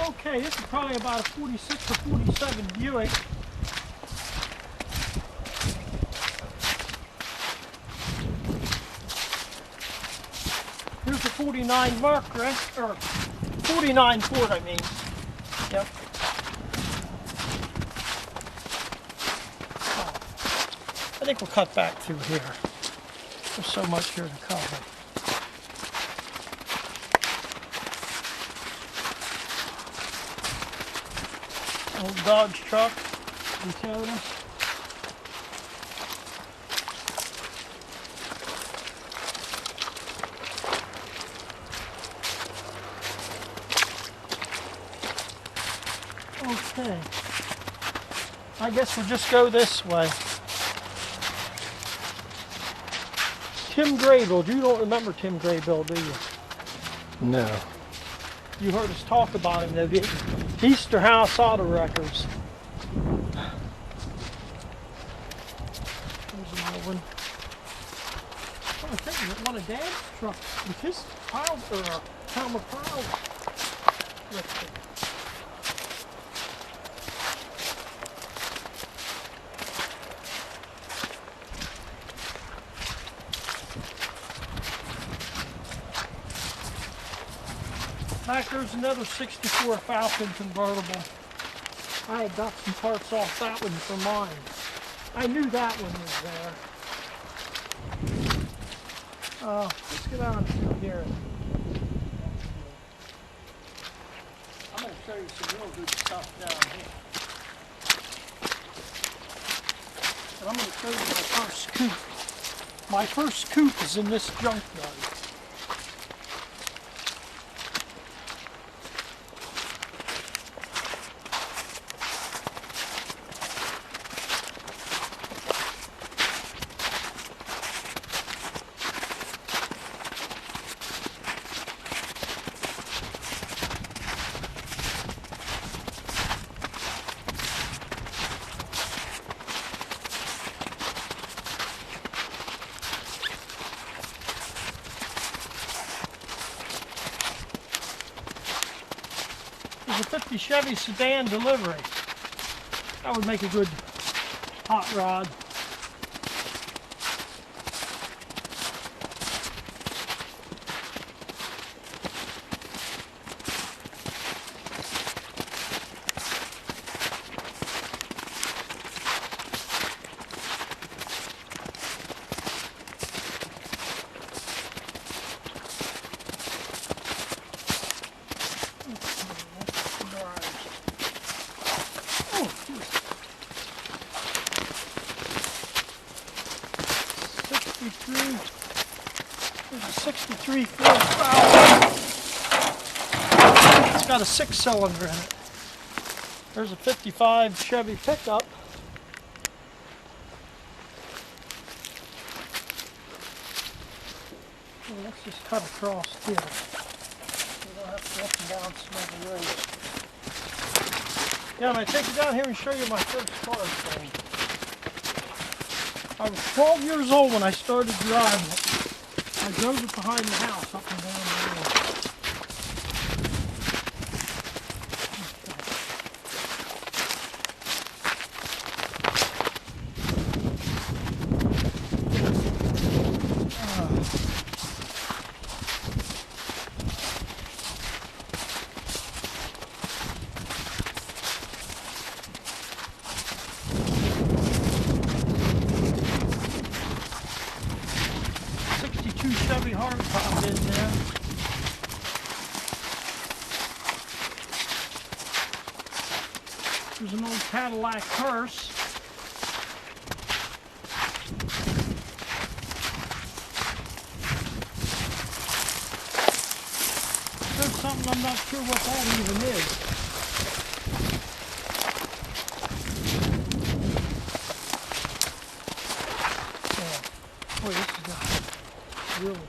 Okay, this is probably about a 46 or 47 Buick. Here's a 49 Mercury, or 49 Ford, I mean. Yep. Oh. I think we'll cut back through here. There's so much here to cover. Old Dodge truck, Toyota. Okay. I guess we'll just go this way. Tim Graybill. You don't remember Tim Graybill, do you? No. You heard us talk about him, though, didn't you? Easter House Auto Records. There's another one. I think that one of Dad's trucks with his Pyle, or Tom of Pyle listed. Back there's another 64 Falcon convertible. I had got some parts off that one for mine. I knew that one was there. Let's get on through here. I'm going to show you some real good stuff down here. And I'm going to show you my first coupe. My first coupe is in this junkyard. A 50 Chevy sedan delivery. That would make a good hot rod. '63 Ford Pyle. It's got a 6-cylinder in it. There's a '55 Chevy pickup. Well, let's just cut across here. We don't have to go up and down some other roads. Yeah, I'm going to take you down here and show you my first car thing. I was 12 years old when I started driving it. I drove it behind the house up and down the road. 62 Chevy hardtop in there. There's an old Cadillac hearse. There's something I'm not sure what that even is. Boy, this is not really good.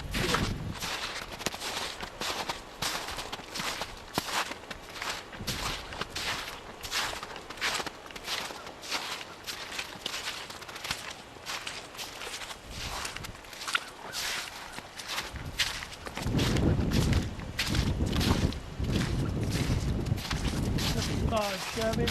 Chevy.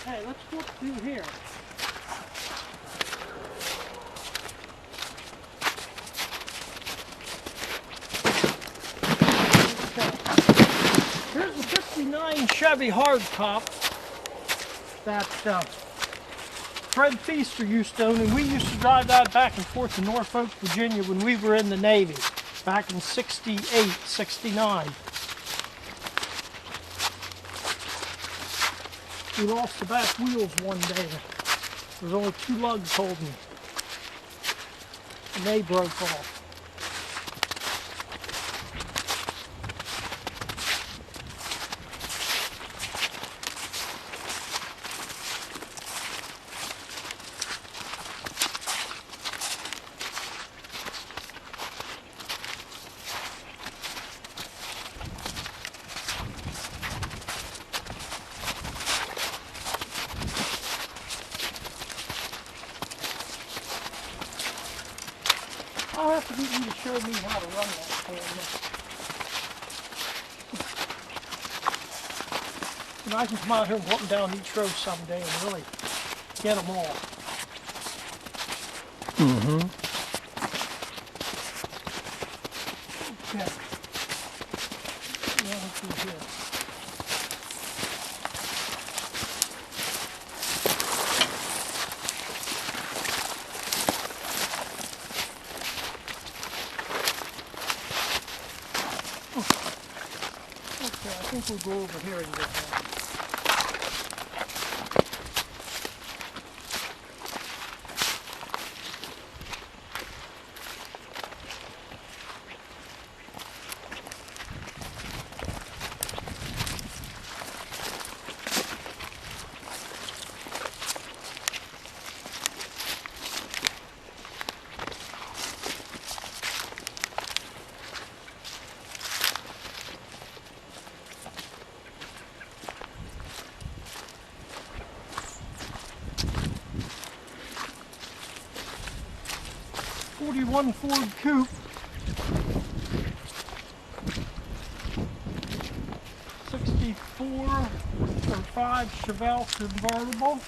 Okay, let's look through here. Okay. Here's the '59 Chevy hardtop that Fred Feaster used to own, and we used to drive that back and forth to Norfolk, Virginia when we were in the Navy back in '68, '69. We lost the back wheels one day. There was only 2 lugs holding, and they broke off. I'll have to get you to show me how to run that camera. And I can come out here and walk them down each road someday and really get them all. Mm-hmm. Okay. Now let's see here. Okay, I think we'll go over here and get that. '41 Ford Coupe. '64 65 Chevelle convertible.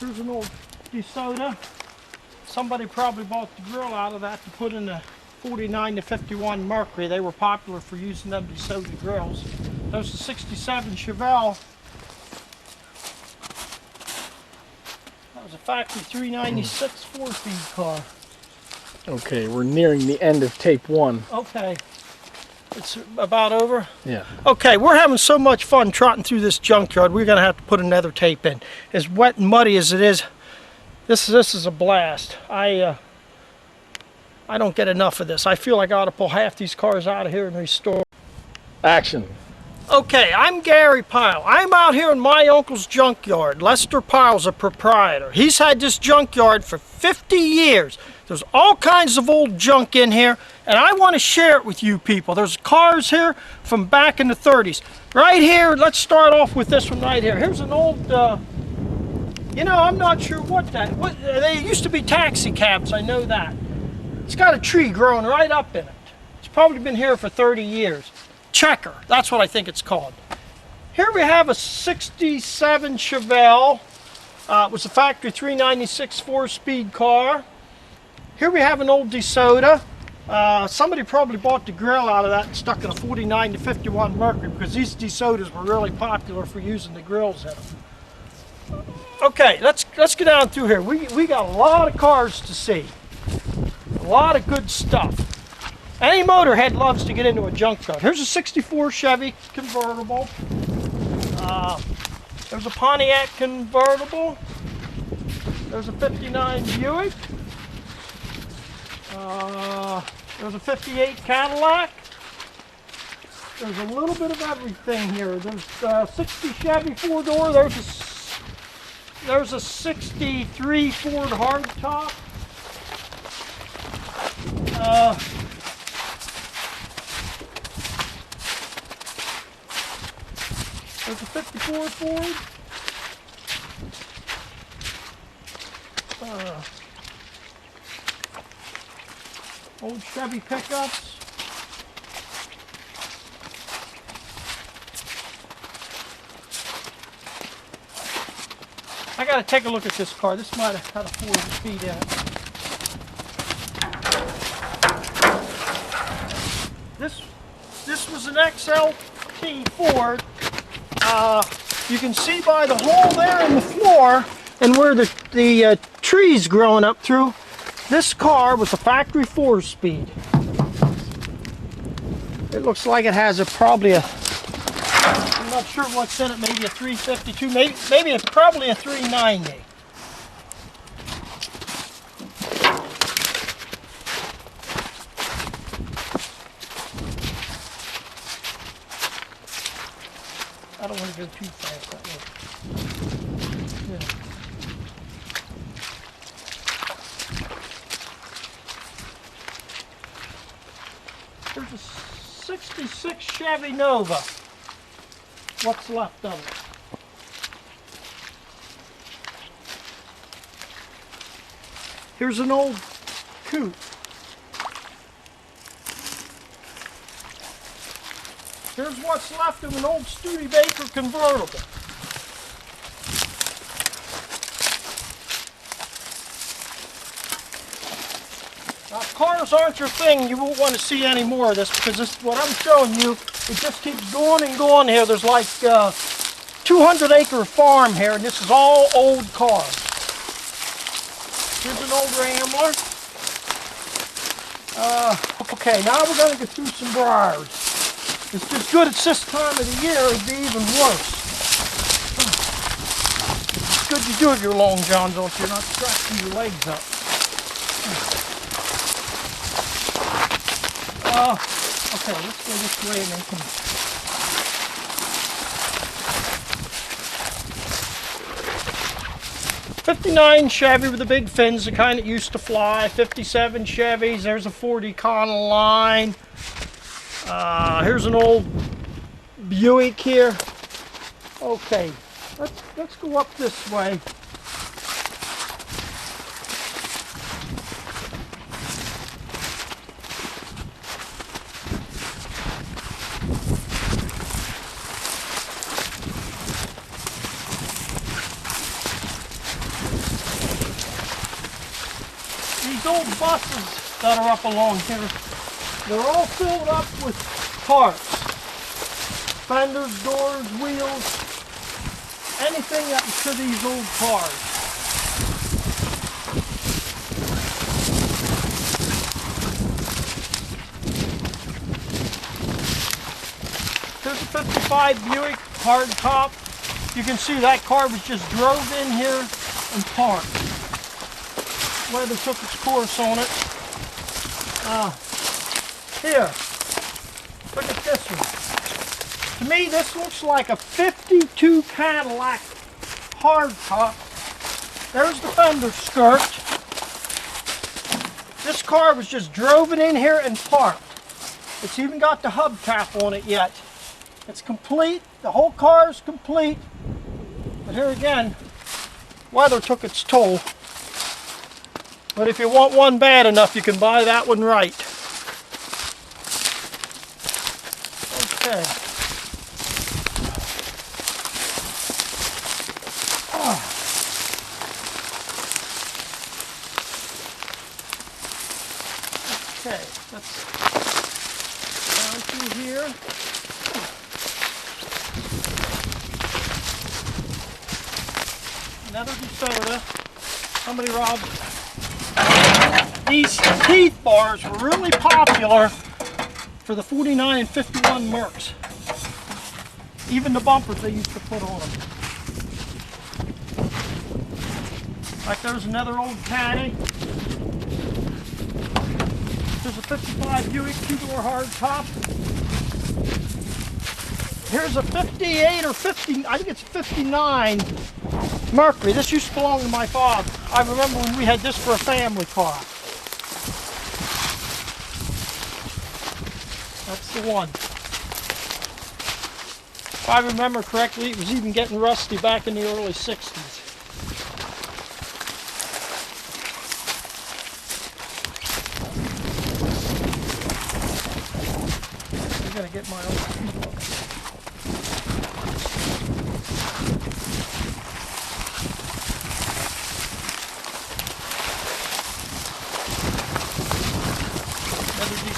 Here's an old DeSoto. Somebody probably bought the grill out of that to put in the 49 to 51 Mercury. They were popular for using them DeSoto grills. There's a 67 Chevelle. That was a factory 396 4-speed car. Okay, we're nearing the end of tape 1. Okay. It's about over? Yeah. Okay, we're having so much fun trotting through this junkyard, we're going to have to put another tape in. As wet and muddy as it is, this is a blast. I don't get enough of this. I feel like I ought to pull half these cars out of here and restore. Action. Okay, I'm Gary Pyle. I'm out here in my uncle's junkyard. Lester Pyle's a proprietor. He's had this junkyard for 50 years. There's all kinds of old junk in here, and I want to share it with you people. There's cars here from back in the 30s. Right here, let's start off with this one right here. Here's an old, you know, I'm not sure what they used to be taxi cabs, I know that. It's got a tree growing right up in it. It's probably been here for 30 years. Checker, that's what I think it's called. Here we have a 67 Chevelle. It was a factory 396 4-speed car. Here we have an old DeSoto. Somebody probably bought the grill out of that and stuck in a 49 to 51 Mercury because these DeSotos were really popular for using the grills in them. Okay, let's get down through here. We got a lot of cars to see. A lot of good stuff. Any motorhead loves to get into a junkyard. Here's a 64 Chevy convertible. There's a Pontiac convertible. There's a 59 Buick. There's a 58 Cadillac. There's a little bit of everything here. There's a 60 Chevy 4-door. There's a 63 Ford hardtop. There's a 54 Ford. Old Chevy pickups. I gotta take a look at this car. This might have had a 40 speed in it. This was an XLT Ford. You can see by the hole there in the floor and where the trees growing up through, this car was a factory 4-speed. It looks like it has probably I'm not sure what's in it, maybe a 352, maybe it's probably a 390. I don't want to go too fast that way. Yeah. There's a 66 Chevy Nova. What's left of it? Here's an old coupe. Here's what's left of an old Studebaker convertible. Now, if cars aren't your thing, you won't want to see any more of this because what I'm showing you, it just keeps going and going here. There's like 200-acre farm here, and this is all old cars. Here's an old Rambler. Okay, now we're going to get through some briars. It's just good it's this time of the year, it'd be even worse. It's good you do have your long johns on so you're not stretching your legs up. Okay, let's go this way and then come. '59 Chevy with the big fins, the kind that used to fly. 57 Chevys. There's a Ford Econoline. Here's an old Buick here. Okay, let's go up this way. these old buses that are up along here, they're all filled up with parts. Fenders, doors, wheels, anything that was to these old cars. Here's a 55 Buick hardtop. You can see that car was just drove in here and parked. Weather took its course on it. Here, look at this one. To me, this looks like a 52 Cadillac hardtop. There's the fender skirt. This car was just drove in here and parked. It's even got the hubcap on it yet. It's complete. The whole car is complete. But here again, weather took its toll. But if you want one bad enough, you can buy that one right. Okay. Okay, let's down through here. Another DeSoto. Somebody robbed. These teeth bars were really popular for the 49 and 51 Mercs. Even the bumpers they used to put on them. Like there's another old Caddy. There's a 55 Buick 2-door hardtop. Here's a 58 or 50, I think it's 59 Mercury. This used to belong to my father. I remember when we had this for a family car. That's the one. If I remember correctly, it was even getting rusty back in the early 60s. I'm going to get my own.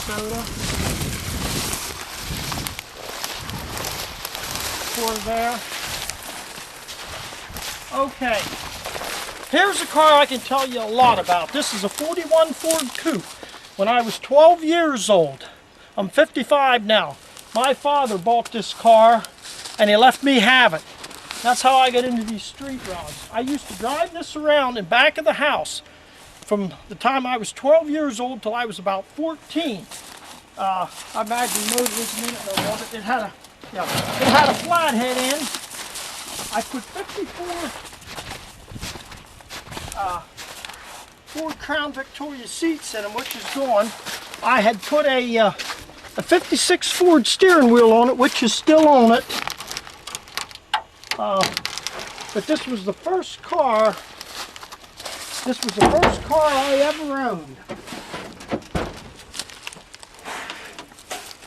Soda. Pour there. Okay. Here's a car I can tell you a lot about. This is a 41 Ford Coupe. When I was 12 years old, I'm 55 now. My father bought this car and he left me have it. That's how I got into these street rods. I used to drive this around in back of the house from the time I was 12 years old till I was about 14. I imagine the motor was a minute no more, but it had a flathead in. I put 54 Ford Crown Victoria seats in them, which is gone. I had put a 56 Ford steering wheel on it, which is still on it. But this was the first car. This was the first car I ever owned.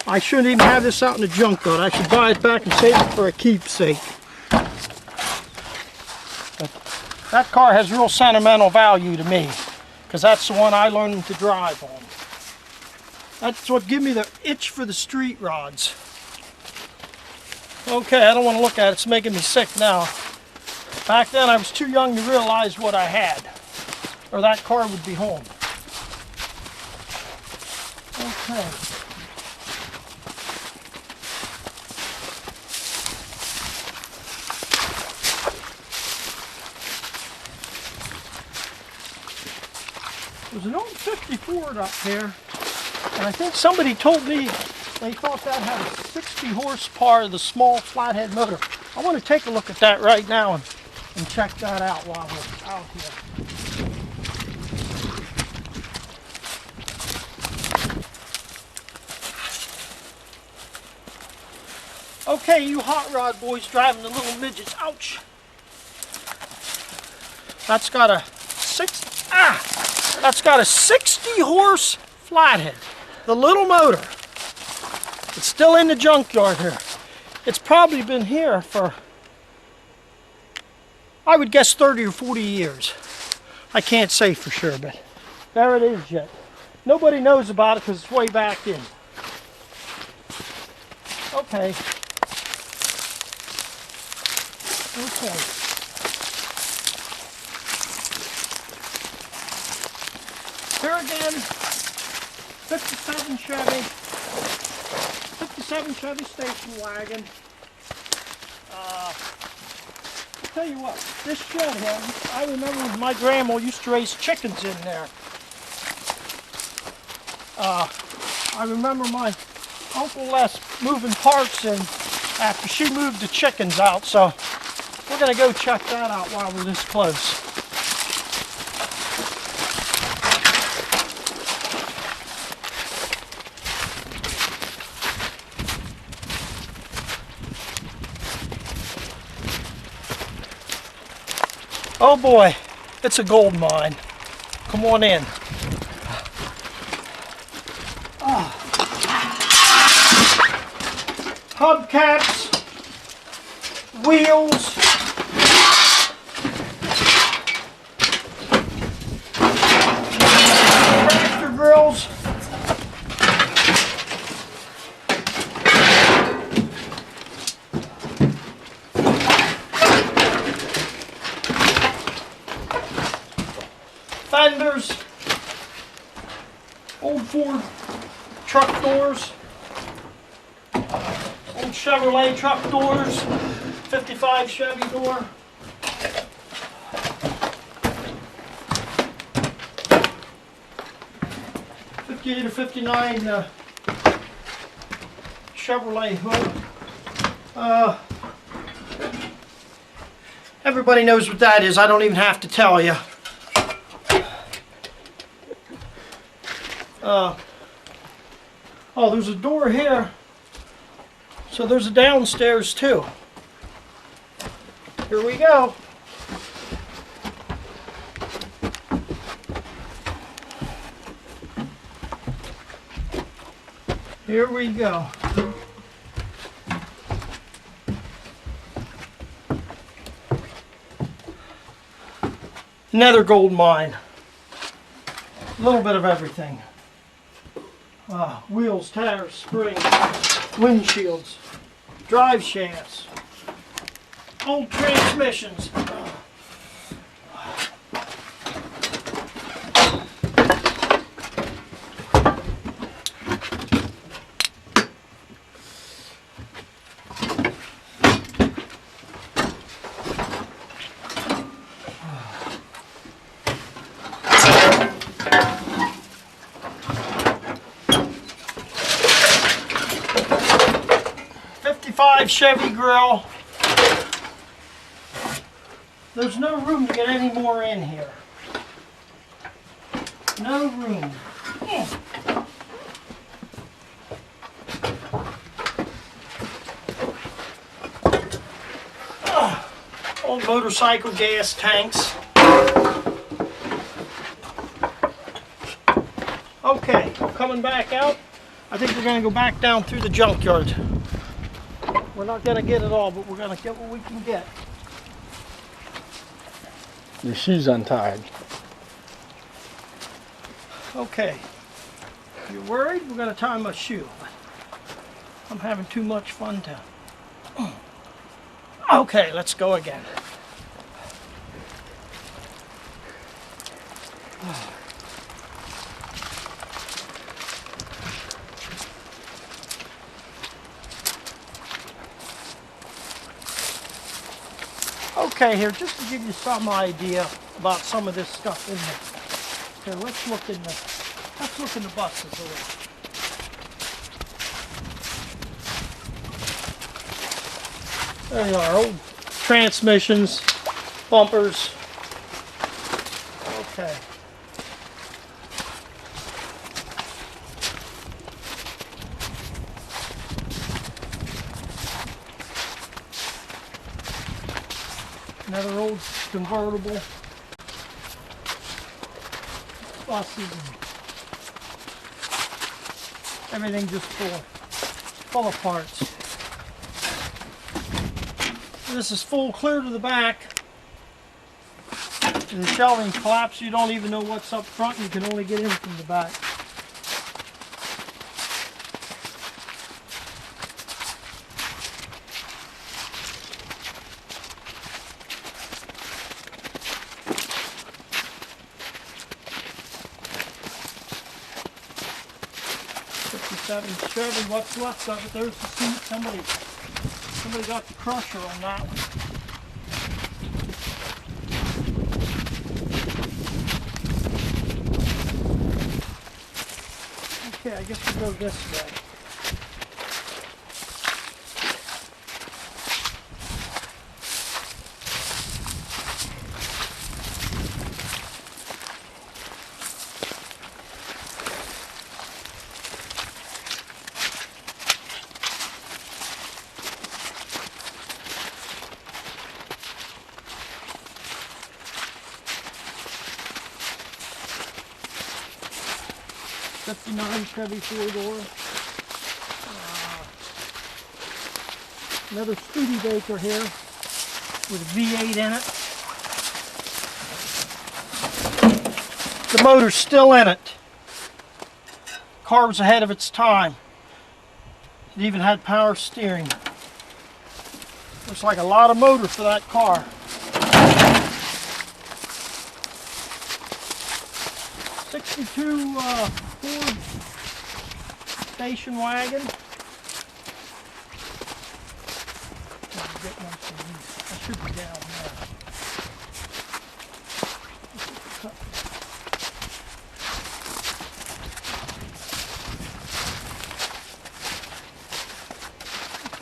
I shouldn't even have this out in the junkyard. I should buy it back and save it for a keepsake. But that car has real sentimental value to me, because that's the one I learned to drive on. That's what gave me the itch for the street rods. Okay, I don't want to look at it. It's making me sick now. Back then I was too young to realize what I had, or that car would be home. Okay. There's an old 50 Ford up here, and I think somebody told me they thought that had a 60 horsepower, the small flathead motor. I want to take a look at that right now and check that out while we're out here. Okay, you hot rod boys driving the little midgets, ouch! That's got a 60 horse flathead. The little motor. It's still in the junkyard here. It's probably been here for, I would guess, 30 or 40 years. I can't say for sure, but There it is yet. Nobody knows about it because it's way back in. Okay. Okay. Here again, 57 Chevy station wagon. I'll tell you what, this shed here, I remember my grandma used to raise chickens in there. I remember my Uncle Les moving parts in after she moved the chickens out, so we're going to go check that out while we're this close. Oh boy, it's a gold mine. Come on in. Hubcaps, wheels, tractor grills, fenders, old Ford truck doors, old Chevrolet truck doors, 55 Chevy door. '58 or '59 Chevrolet hood. Everybody knows what that is. I don't even have to tell you. Oh, there's a door here. So there's a downstairs too. Here we go. Here we go. Another gold mine. A little bit of everything. Wheels, tires, springs, windshields, drive shafts, old transmissions. Chevy grill. There's no room to get any more in here. No room. Old motorcycle gas tanks. Okay, coming back out. I think we're going to go back down through the junkyard. We're not going to get it all, but we're going to get what we can get. Your shoe's untied. Okay. You're worried? We're going to tie my shoe. I'm having too much fun to. Okay, let's go again. Okay, here, just to give you some idea about some of this stuff in there. Here, let's look in the buses a little. There you are, old transmissions, bumpers. Okay. Another old convertible. Buses and everything just full of parts. This is full clear to the back. And the shelving collapses, you don't even know what's up front, you can only get in from the back. Chevy, what's left of it? There's the seat. Somebody got the crusher on that one. Okay, I guess we'll go this way. '59 Chevy 4-door. Another Studebaker here with a V8 in it. The motor's still in it. Car was ahead of its time. It even had power steering. Looks like a lot of motor for that car. '62 Ford station wagon. I should be down there.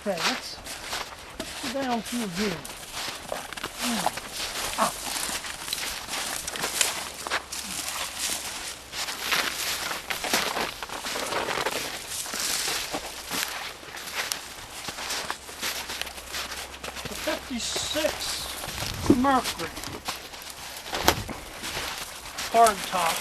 Okay, let's go down through here. '56 Mercury. Hard top.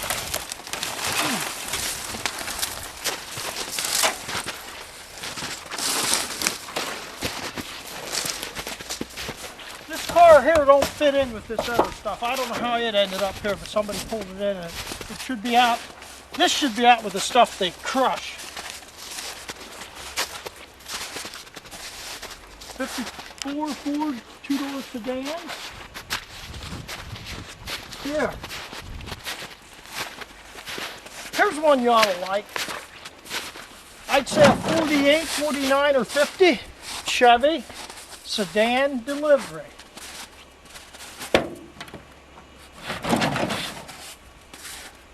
This car here don't fit in with this other stuff. I don't know how it ended up here, but somebody pulled it in and it should be out. This should be out with the stuff they crush. 54 Ford 2-door sedan. Here. Here's one you ought to like. I'd say a 48, 49, or 50 Chevy sedan delivery.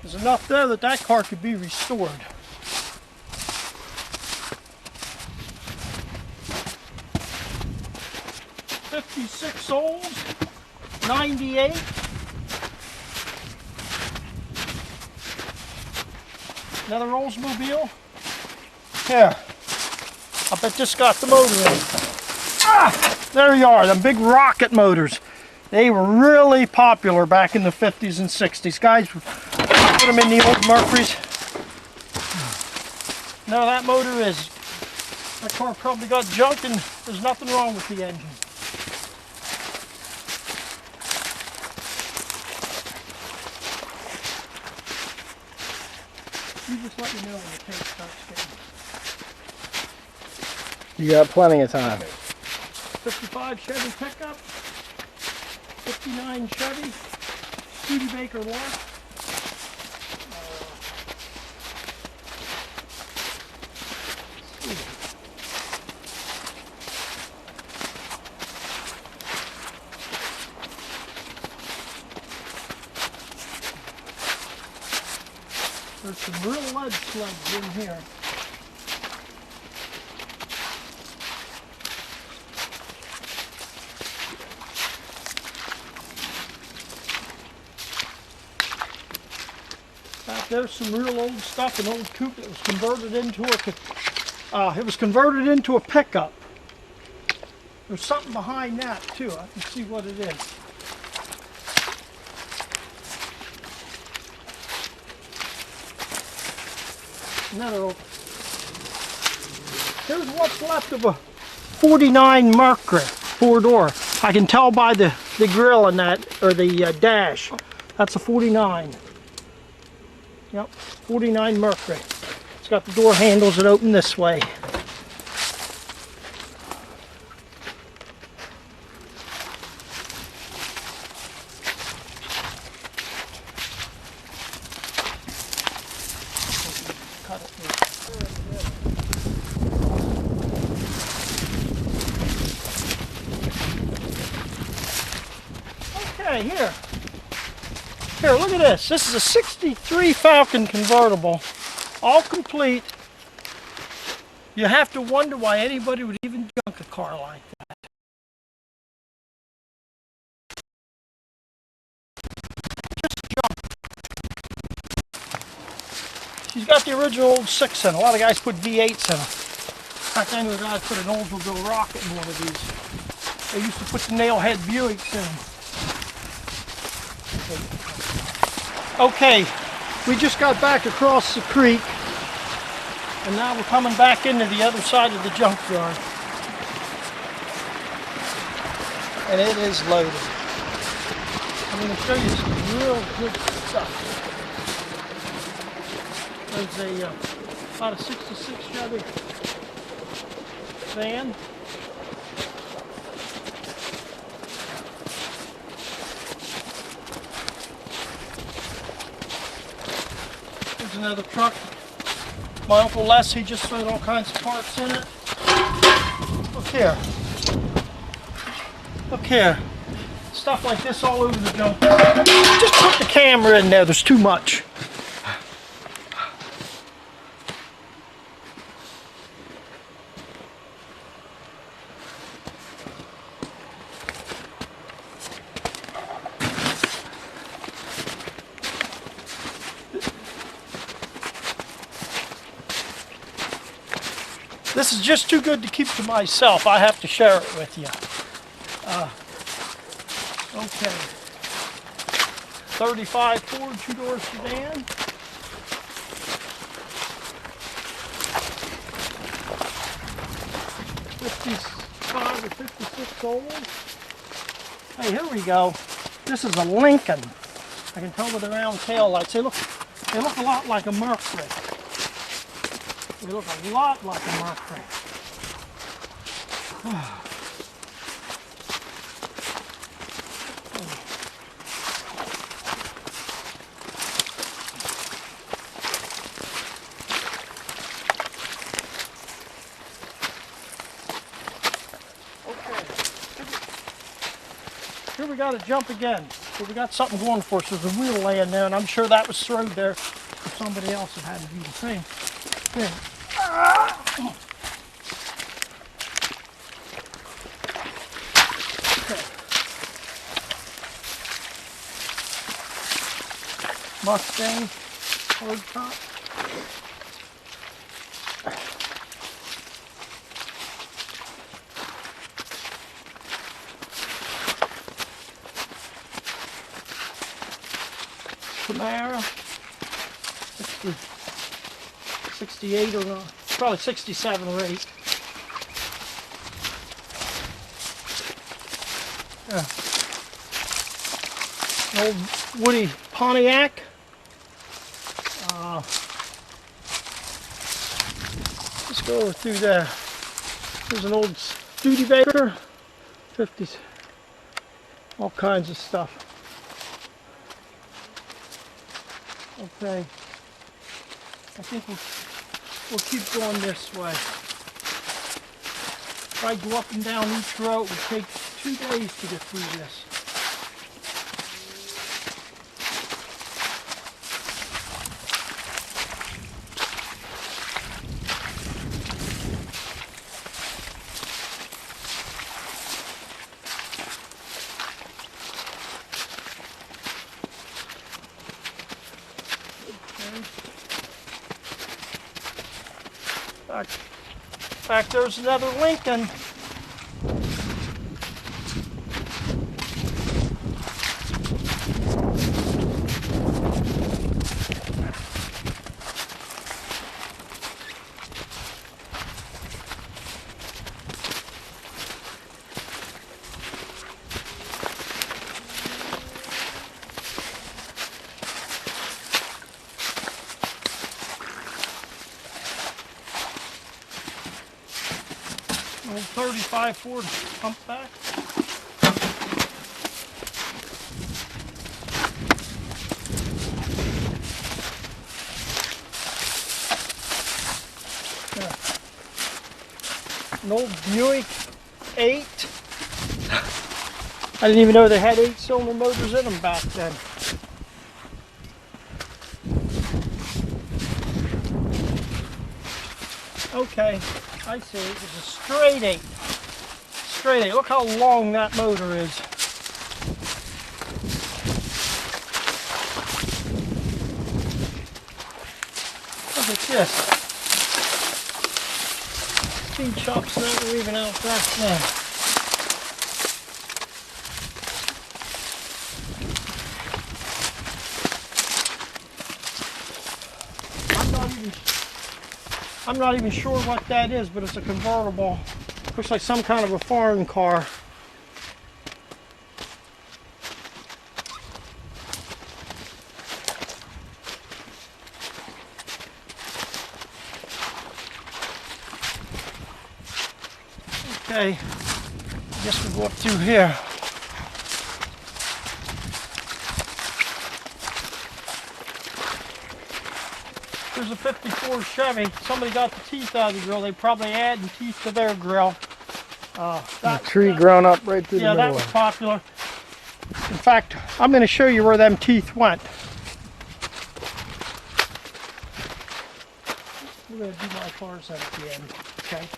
There's enough there that that car could be restored. '56 Olds, '98. Another Oldsmobile. Here. I bet this got the motor in it. Ah! There you are, them big rocket motors. They were really popular back in the 50s and 60s. Guys put them in the old Mercuries. Now that motor is. That car probably got junked and there's nothing wrong with the engine. You just let me know when the tape starts getting. You got plenty of time. 55 Chevy pickup, 59 Chevy, Studebaker lot. There's some real lead slugs in here. There's some real old stuff, an old coupe that was converted into a pickup. There's something behind that too. I can see what it is. Another old. Here's what's left of a '49 Mercury 4-door. I can tell by the the grill in that, or the dash. That's a 49. Yep, 49 Mercury. It's got the door handles that open this way. Okay, here, look at this. This is a 63 Falcon convertible, all complete. You have to wonder why anybody would even junk a car like that. Just junk. She's got the original old 6 in. A lot of guys put V8s in them. In fact, I knew a guy put an Oldsmobile Rocket in one of these. They used to put the nailhead Buicks in them. Okay, we just got back across the creek, and now we're coming back into the other side of the junkyard. And it is loaded. I'm going to show you some real good stuff. There's about a 66 Chevy van. There's another truck. My Uncle Les, he just threw all kinds of parts in it. Look here. Look here. Stuff like this all over the junkyard. Just put the camera in there, there's too much. This is just too good to keep to myself. I have to share it with you. Okay. 35 Ford two-door sedan. '55 or '56 old. Hey, here we go. This is a Lincoln. I can tell with the round tail lights. They look a lot like a Mercury. They look a lot like a Mercury. Here we got to jump again. So we got something going for us. There's a wheel laying there, and I'm sure that was thrown there for somebody else that had to do the same thing. Okay. Mustang, hard top. Camaro, 68 or probably 67 or 8. An old Woody Pontiac. Let's go over through there. There's an old Studebaker, 50s, all kinds of stuff. Okay, I think we'll keep going this way. If I go up and down each row, it would take 2 days to get through this. In fact, there's another Lincoln. 35 Ford humpback. An old Buick 8. I didn't even know they had 8-cylinder motors in them back then. Okay, I see. It's a straight 8. Straight 8. Look how long that motor is. Look at this. Speed chop's not leaving out that now. I'm not even sure what that is, but it's a convertible. Looks like some kind of a foreign car. Okay, I guess we'll go up through here. There's a 54 Chevy. Somebody got the teeth out of the grill. They probably added teeth to their grill. That tree grown up right through the yeah, middle. that was popular. In fact, I'm going to show you where them teeth went. We're going to do my cars at the end, okay?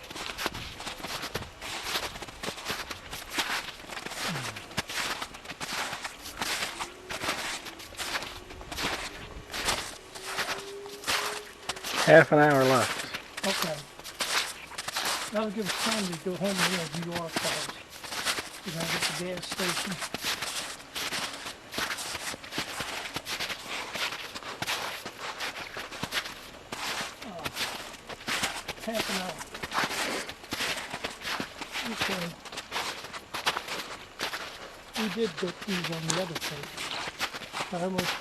Half an hour left. Okay. That'll give us time to go home and do our cars. We're going to get the gas station. Half an hour. Okay. We did get these on the other tape. I almost.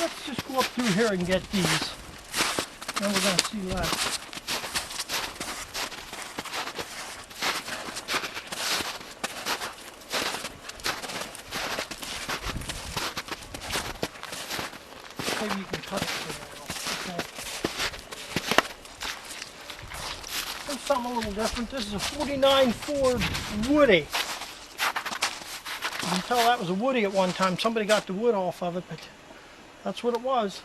Let's just go up through here and get these. Then we're going to see that. Maybe you can cut it for now. Okay. There's something a little different. This is a 49 Ford Woody. You can tell that was a Woody at one time. Somebody got the wood off of it, but that's what it was.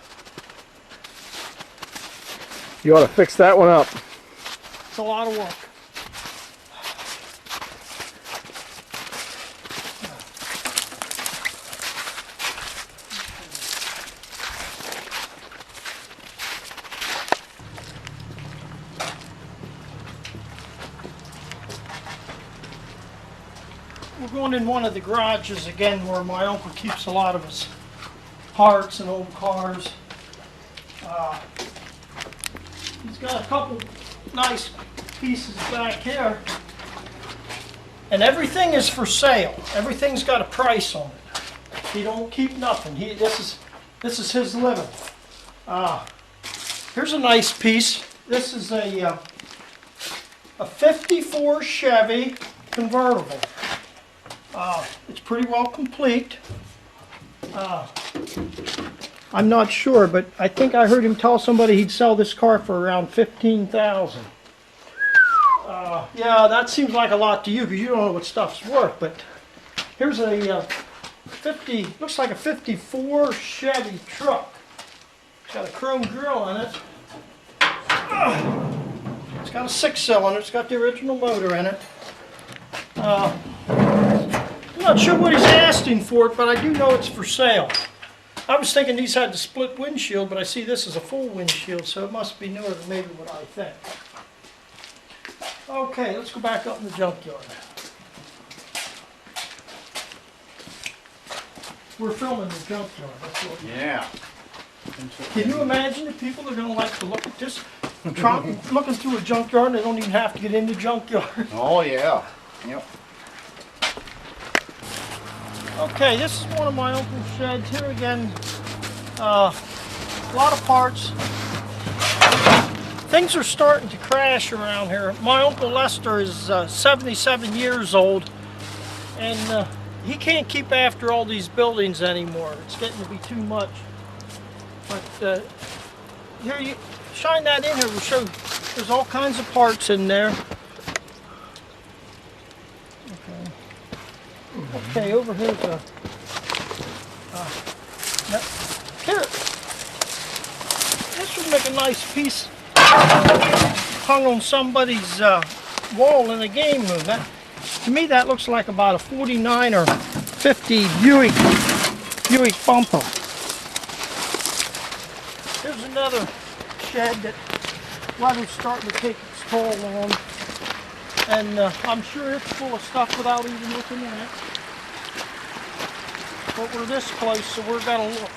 You ought to fix that one up. It's a lot of work. We're going in one of the garages again where my uncle keeps a lot of his parts and old cars. He's got a couple nice pieces back here. And everything is for sale. Everything's got a price on it. He don't keep nothing. This is his living. Here's a nice piece. This is a 54 Chevy convertible. It's pretty well complete. I'm not sure, but I think I heard him tell somebody he'd sell this car for around $15,000. Yeah, that seems like a lot to you because you don't know what stuff's worth, but here's a looks like a 54 Chevy truck. It's got a chrome grill in it. It's got a 6-cylinder. It's got the original motor in it. I'm not sure what he's asking for it, but I do know it's for sale. I was thinking these had the split windshield, but I see this is a full windshield, so it must be newer than maybe what I think. Okay, let's go back up in the junkyard. We're filming the junkyard. That's what Yeah. Can you imagine if people are going to like to look at this? Looking through a junkyard, they don't even have to get in the junkyard. Oh, yeah. Yep. Okay, this is one of my uncle's sheds. Here again, a lot of parts. Things are starting to crash around here. My Uncle Lester is 77 years old, and he can't keep after all these buildings anymore. It's getting to be too much. But here, you shine that in here, we'll show there's all kinds of parts in there. Okay, over here's a here. This would make a nice piece hung on somebody's wall in a game room. That, to me, that looks like about a 49 or 50 Buick bumper. Here's another shed that weather's starting to take its toll on, and I'm sure it's full of stuff without even looking at it. But we're this close, so we're gonna look.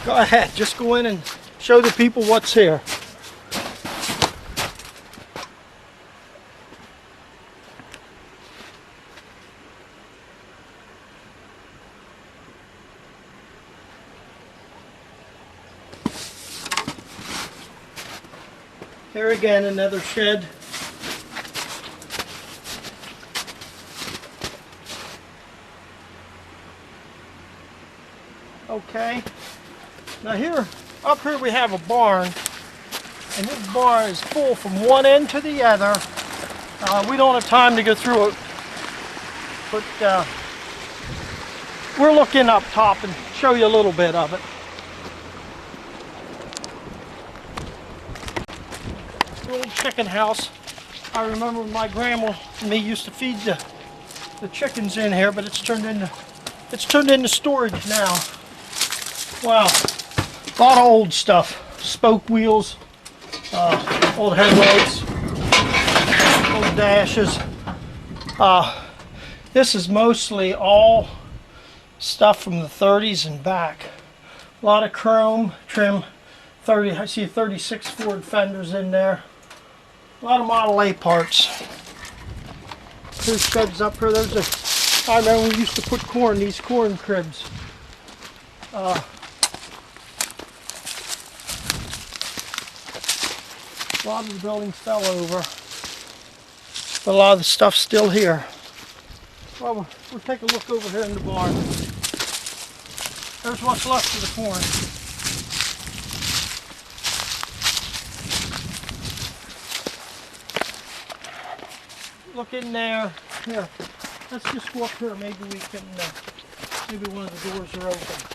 Go ahead, just go in and show the people what's here. Here again, another shed. Okay. Now here, up here we have a barn, and this barn is full from one end to the other. We don't have time to go through it, but we're looking up top and show you a little bit of it. The old chicken house. I remember my grandma and me used to feed the chickens in here, but it's turned into storage now. Wow, a lot of old stuff. Spoke wheels, old headlights, old dashes. This is mostly all stuff from the 30s and back. A lot of chrome trim. I see 36 Ford fenders in there. A lot of Model A parts. There's sheds up here. I remember we used to put corn, these corn cribs. A lot of the buildings fell over, but a lot of the stuff's still here. Well, we'll take a look over here in the barn. There's what's left of the corn. Look in there. Here, let's just go up here. Maybe we can. Maybe one of the doors are open.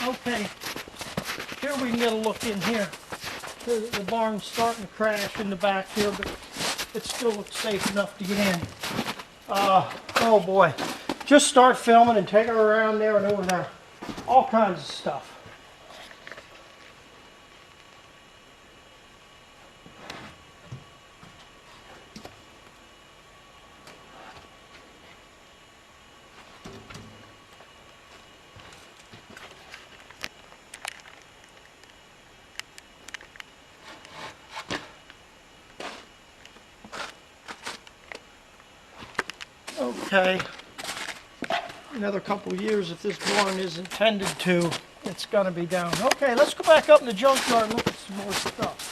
Okay, here we can get a look in here. The barn's starting to crash in the back here, but it still looks safe enough to get in. Oh boy, just start filming and take her around there and over there. All kinds of stuff. Okay, another couple years if this barn is intended to, it's gonna be down. Okay, let's go back up in the junkyard and look at some more stuff.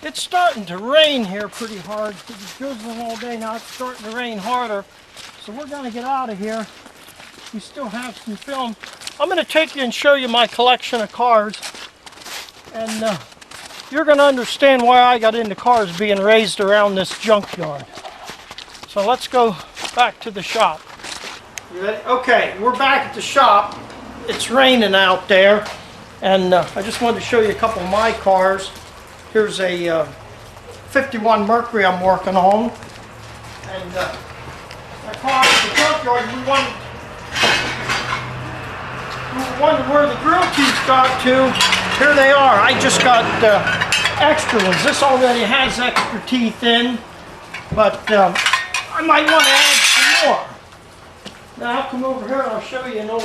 It's starting to rain here pretty hard. It's drizzling all day now. It's starting to rain harder. So we're gonna get out of here. We still have some film. I'm gonna take you and show you my collection of cars. And you're gonna understand why I got into cars being raised around this junkyard. So let's go back to the shop. You ready? Okay, we're back at the shop. It's raining out there. And I just wanted to show you a couple of my cars. Here's a 51 Mercury I'm working on. And I car at the junkyard, we wondered where the grill teeth got to. Here they are. I just got extra ones. This already has extra teeth in, but I might want to add some more. Now I'll come over here and I'll show you an old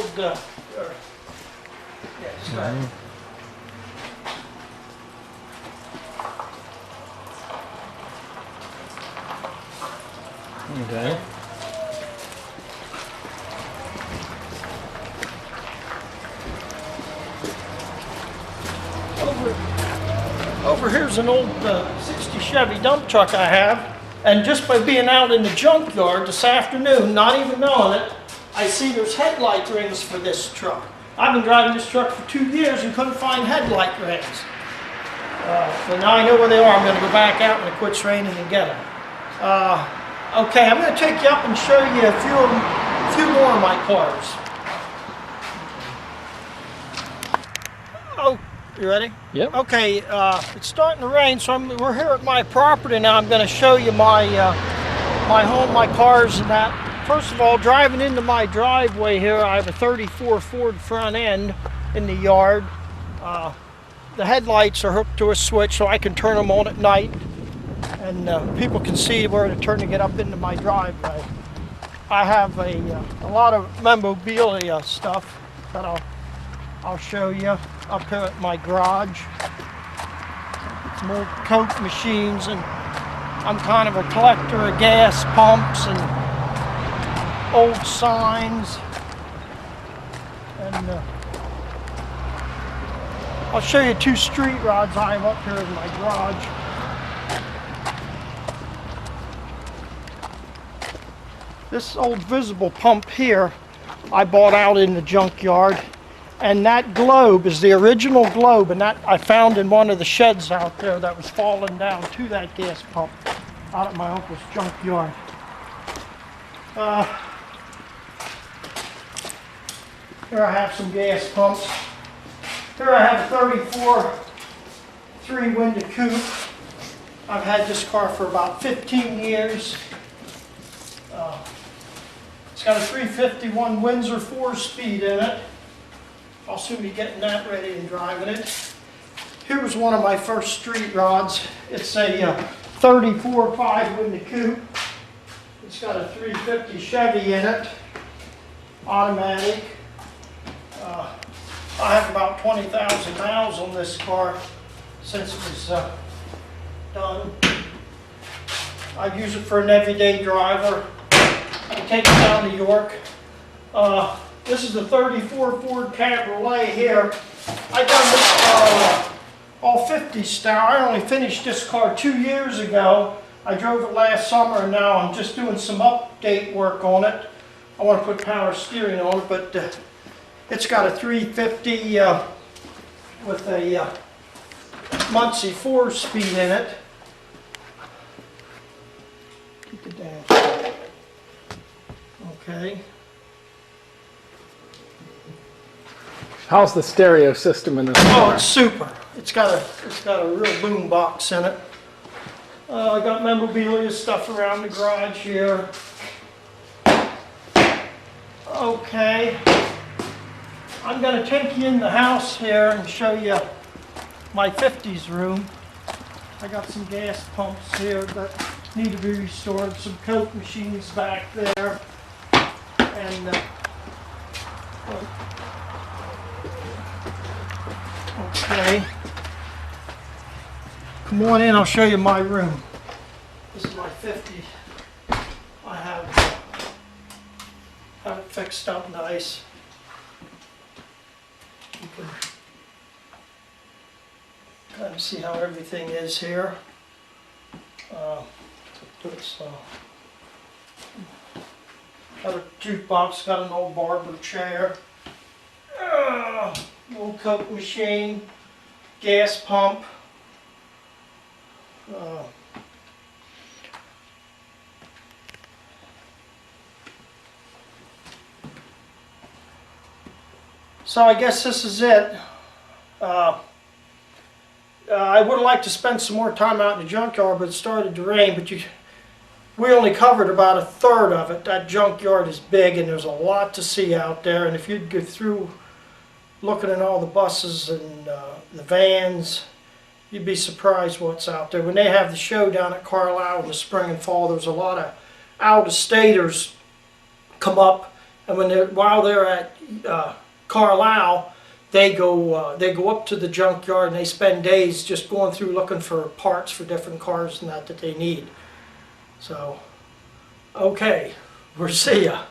Okay. Over here's an old 60 Chevy dump truck I have, and just by being out in the junkyard this afternoon, not even knowing it, I see there's headlight rings for this truck. I've been driving this truck for 2 years and couldn't find headlight rings. So now I know where they are. I'm going to go back out when it quits raining and get them. Okay, I'm going to take you up and show you a few more of my cars. Oh, you ready? Yep. Okay, it's starting to rain, so we're here at my property now. I'm going to show you my my home, my cars, and that. First of all, driving into my driveway here, I have a 34 Ford front end in the yard. The headlights are hooked to a switch, so I can turn them on at night, and people can see where to turn to get up into my driveway. I have a lot of memorabilia stuff that I'll show you up here at my garage. Some old Coke machines, and I'm kind of a collector of gas pumps and old signs. And I'll show you 2 street rods I have up here in my garage. This old visible pump here I bought out in the junkyard. And that globe is the original globe, and that I found in one of the sheds out there that was falling down to that gas pump out at my uncle's junkyard. Here I have some gas pumps. Here I have a 34 3-window coupe. I've had this car for about 15 years. It's got a 351 Windsor 4-speed in it. I'll soon be getting that ready and driving it. Here's one of my first street rods. It's a 34 5-window coupe. It's got a 350 Chevy in it, automatic. I have about 20,000 miles on this car since it was done. I use it for an everyday driver. I take it down to York. This is the 34 Ford Cabriolet here. I done this all 50 style. I only finished this car 2 years ago. I drove it last summer, and now I'm just doing some update work on it. I want to put power steering on it, but it's got a 350 with a Muncie 4-speed in it. Keep the dash. Okay. How's the stereo system in this Oh, car? it's super. It's got a real boom box in it. I got memorabilia stuff around the garage here. Okay. I'm going to take you in the house here and show you my 50s room. I got some gas pumps here that need to be restored, some Coke machines back there, and okay. Come on in, I'll show you my room. This is my 50. I have it fixed up nice. You can kind of see how everything is here. Do it slow. Another jukebox, got an old barber chair. Little Coke machine, gas pump. So I guess this is it. I would like to spend some more time out in the junkyard, but it started to rain. But we only covered about a third of it. That junkyard is big, and there's a lot to see out there. And if you'd go through looking at all the buses and the vans, you'd be surprised what's out there. When they have the show down at Carlisle in the spring and fall, there's a lot of out-of-staters come up, and while they're at Carlisle, they go up to the junkyard and they spend days just going through looking for parts for different cars and that they need. So, okay, we'll see ya.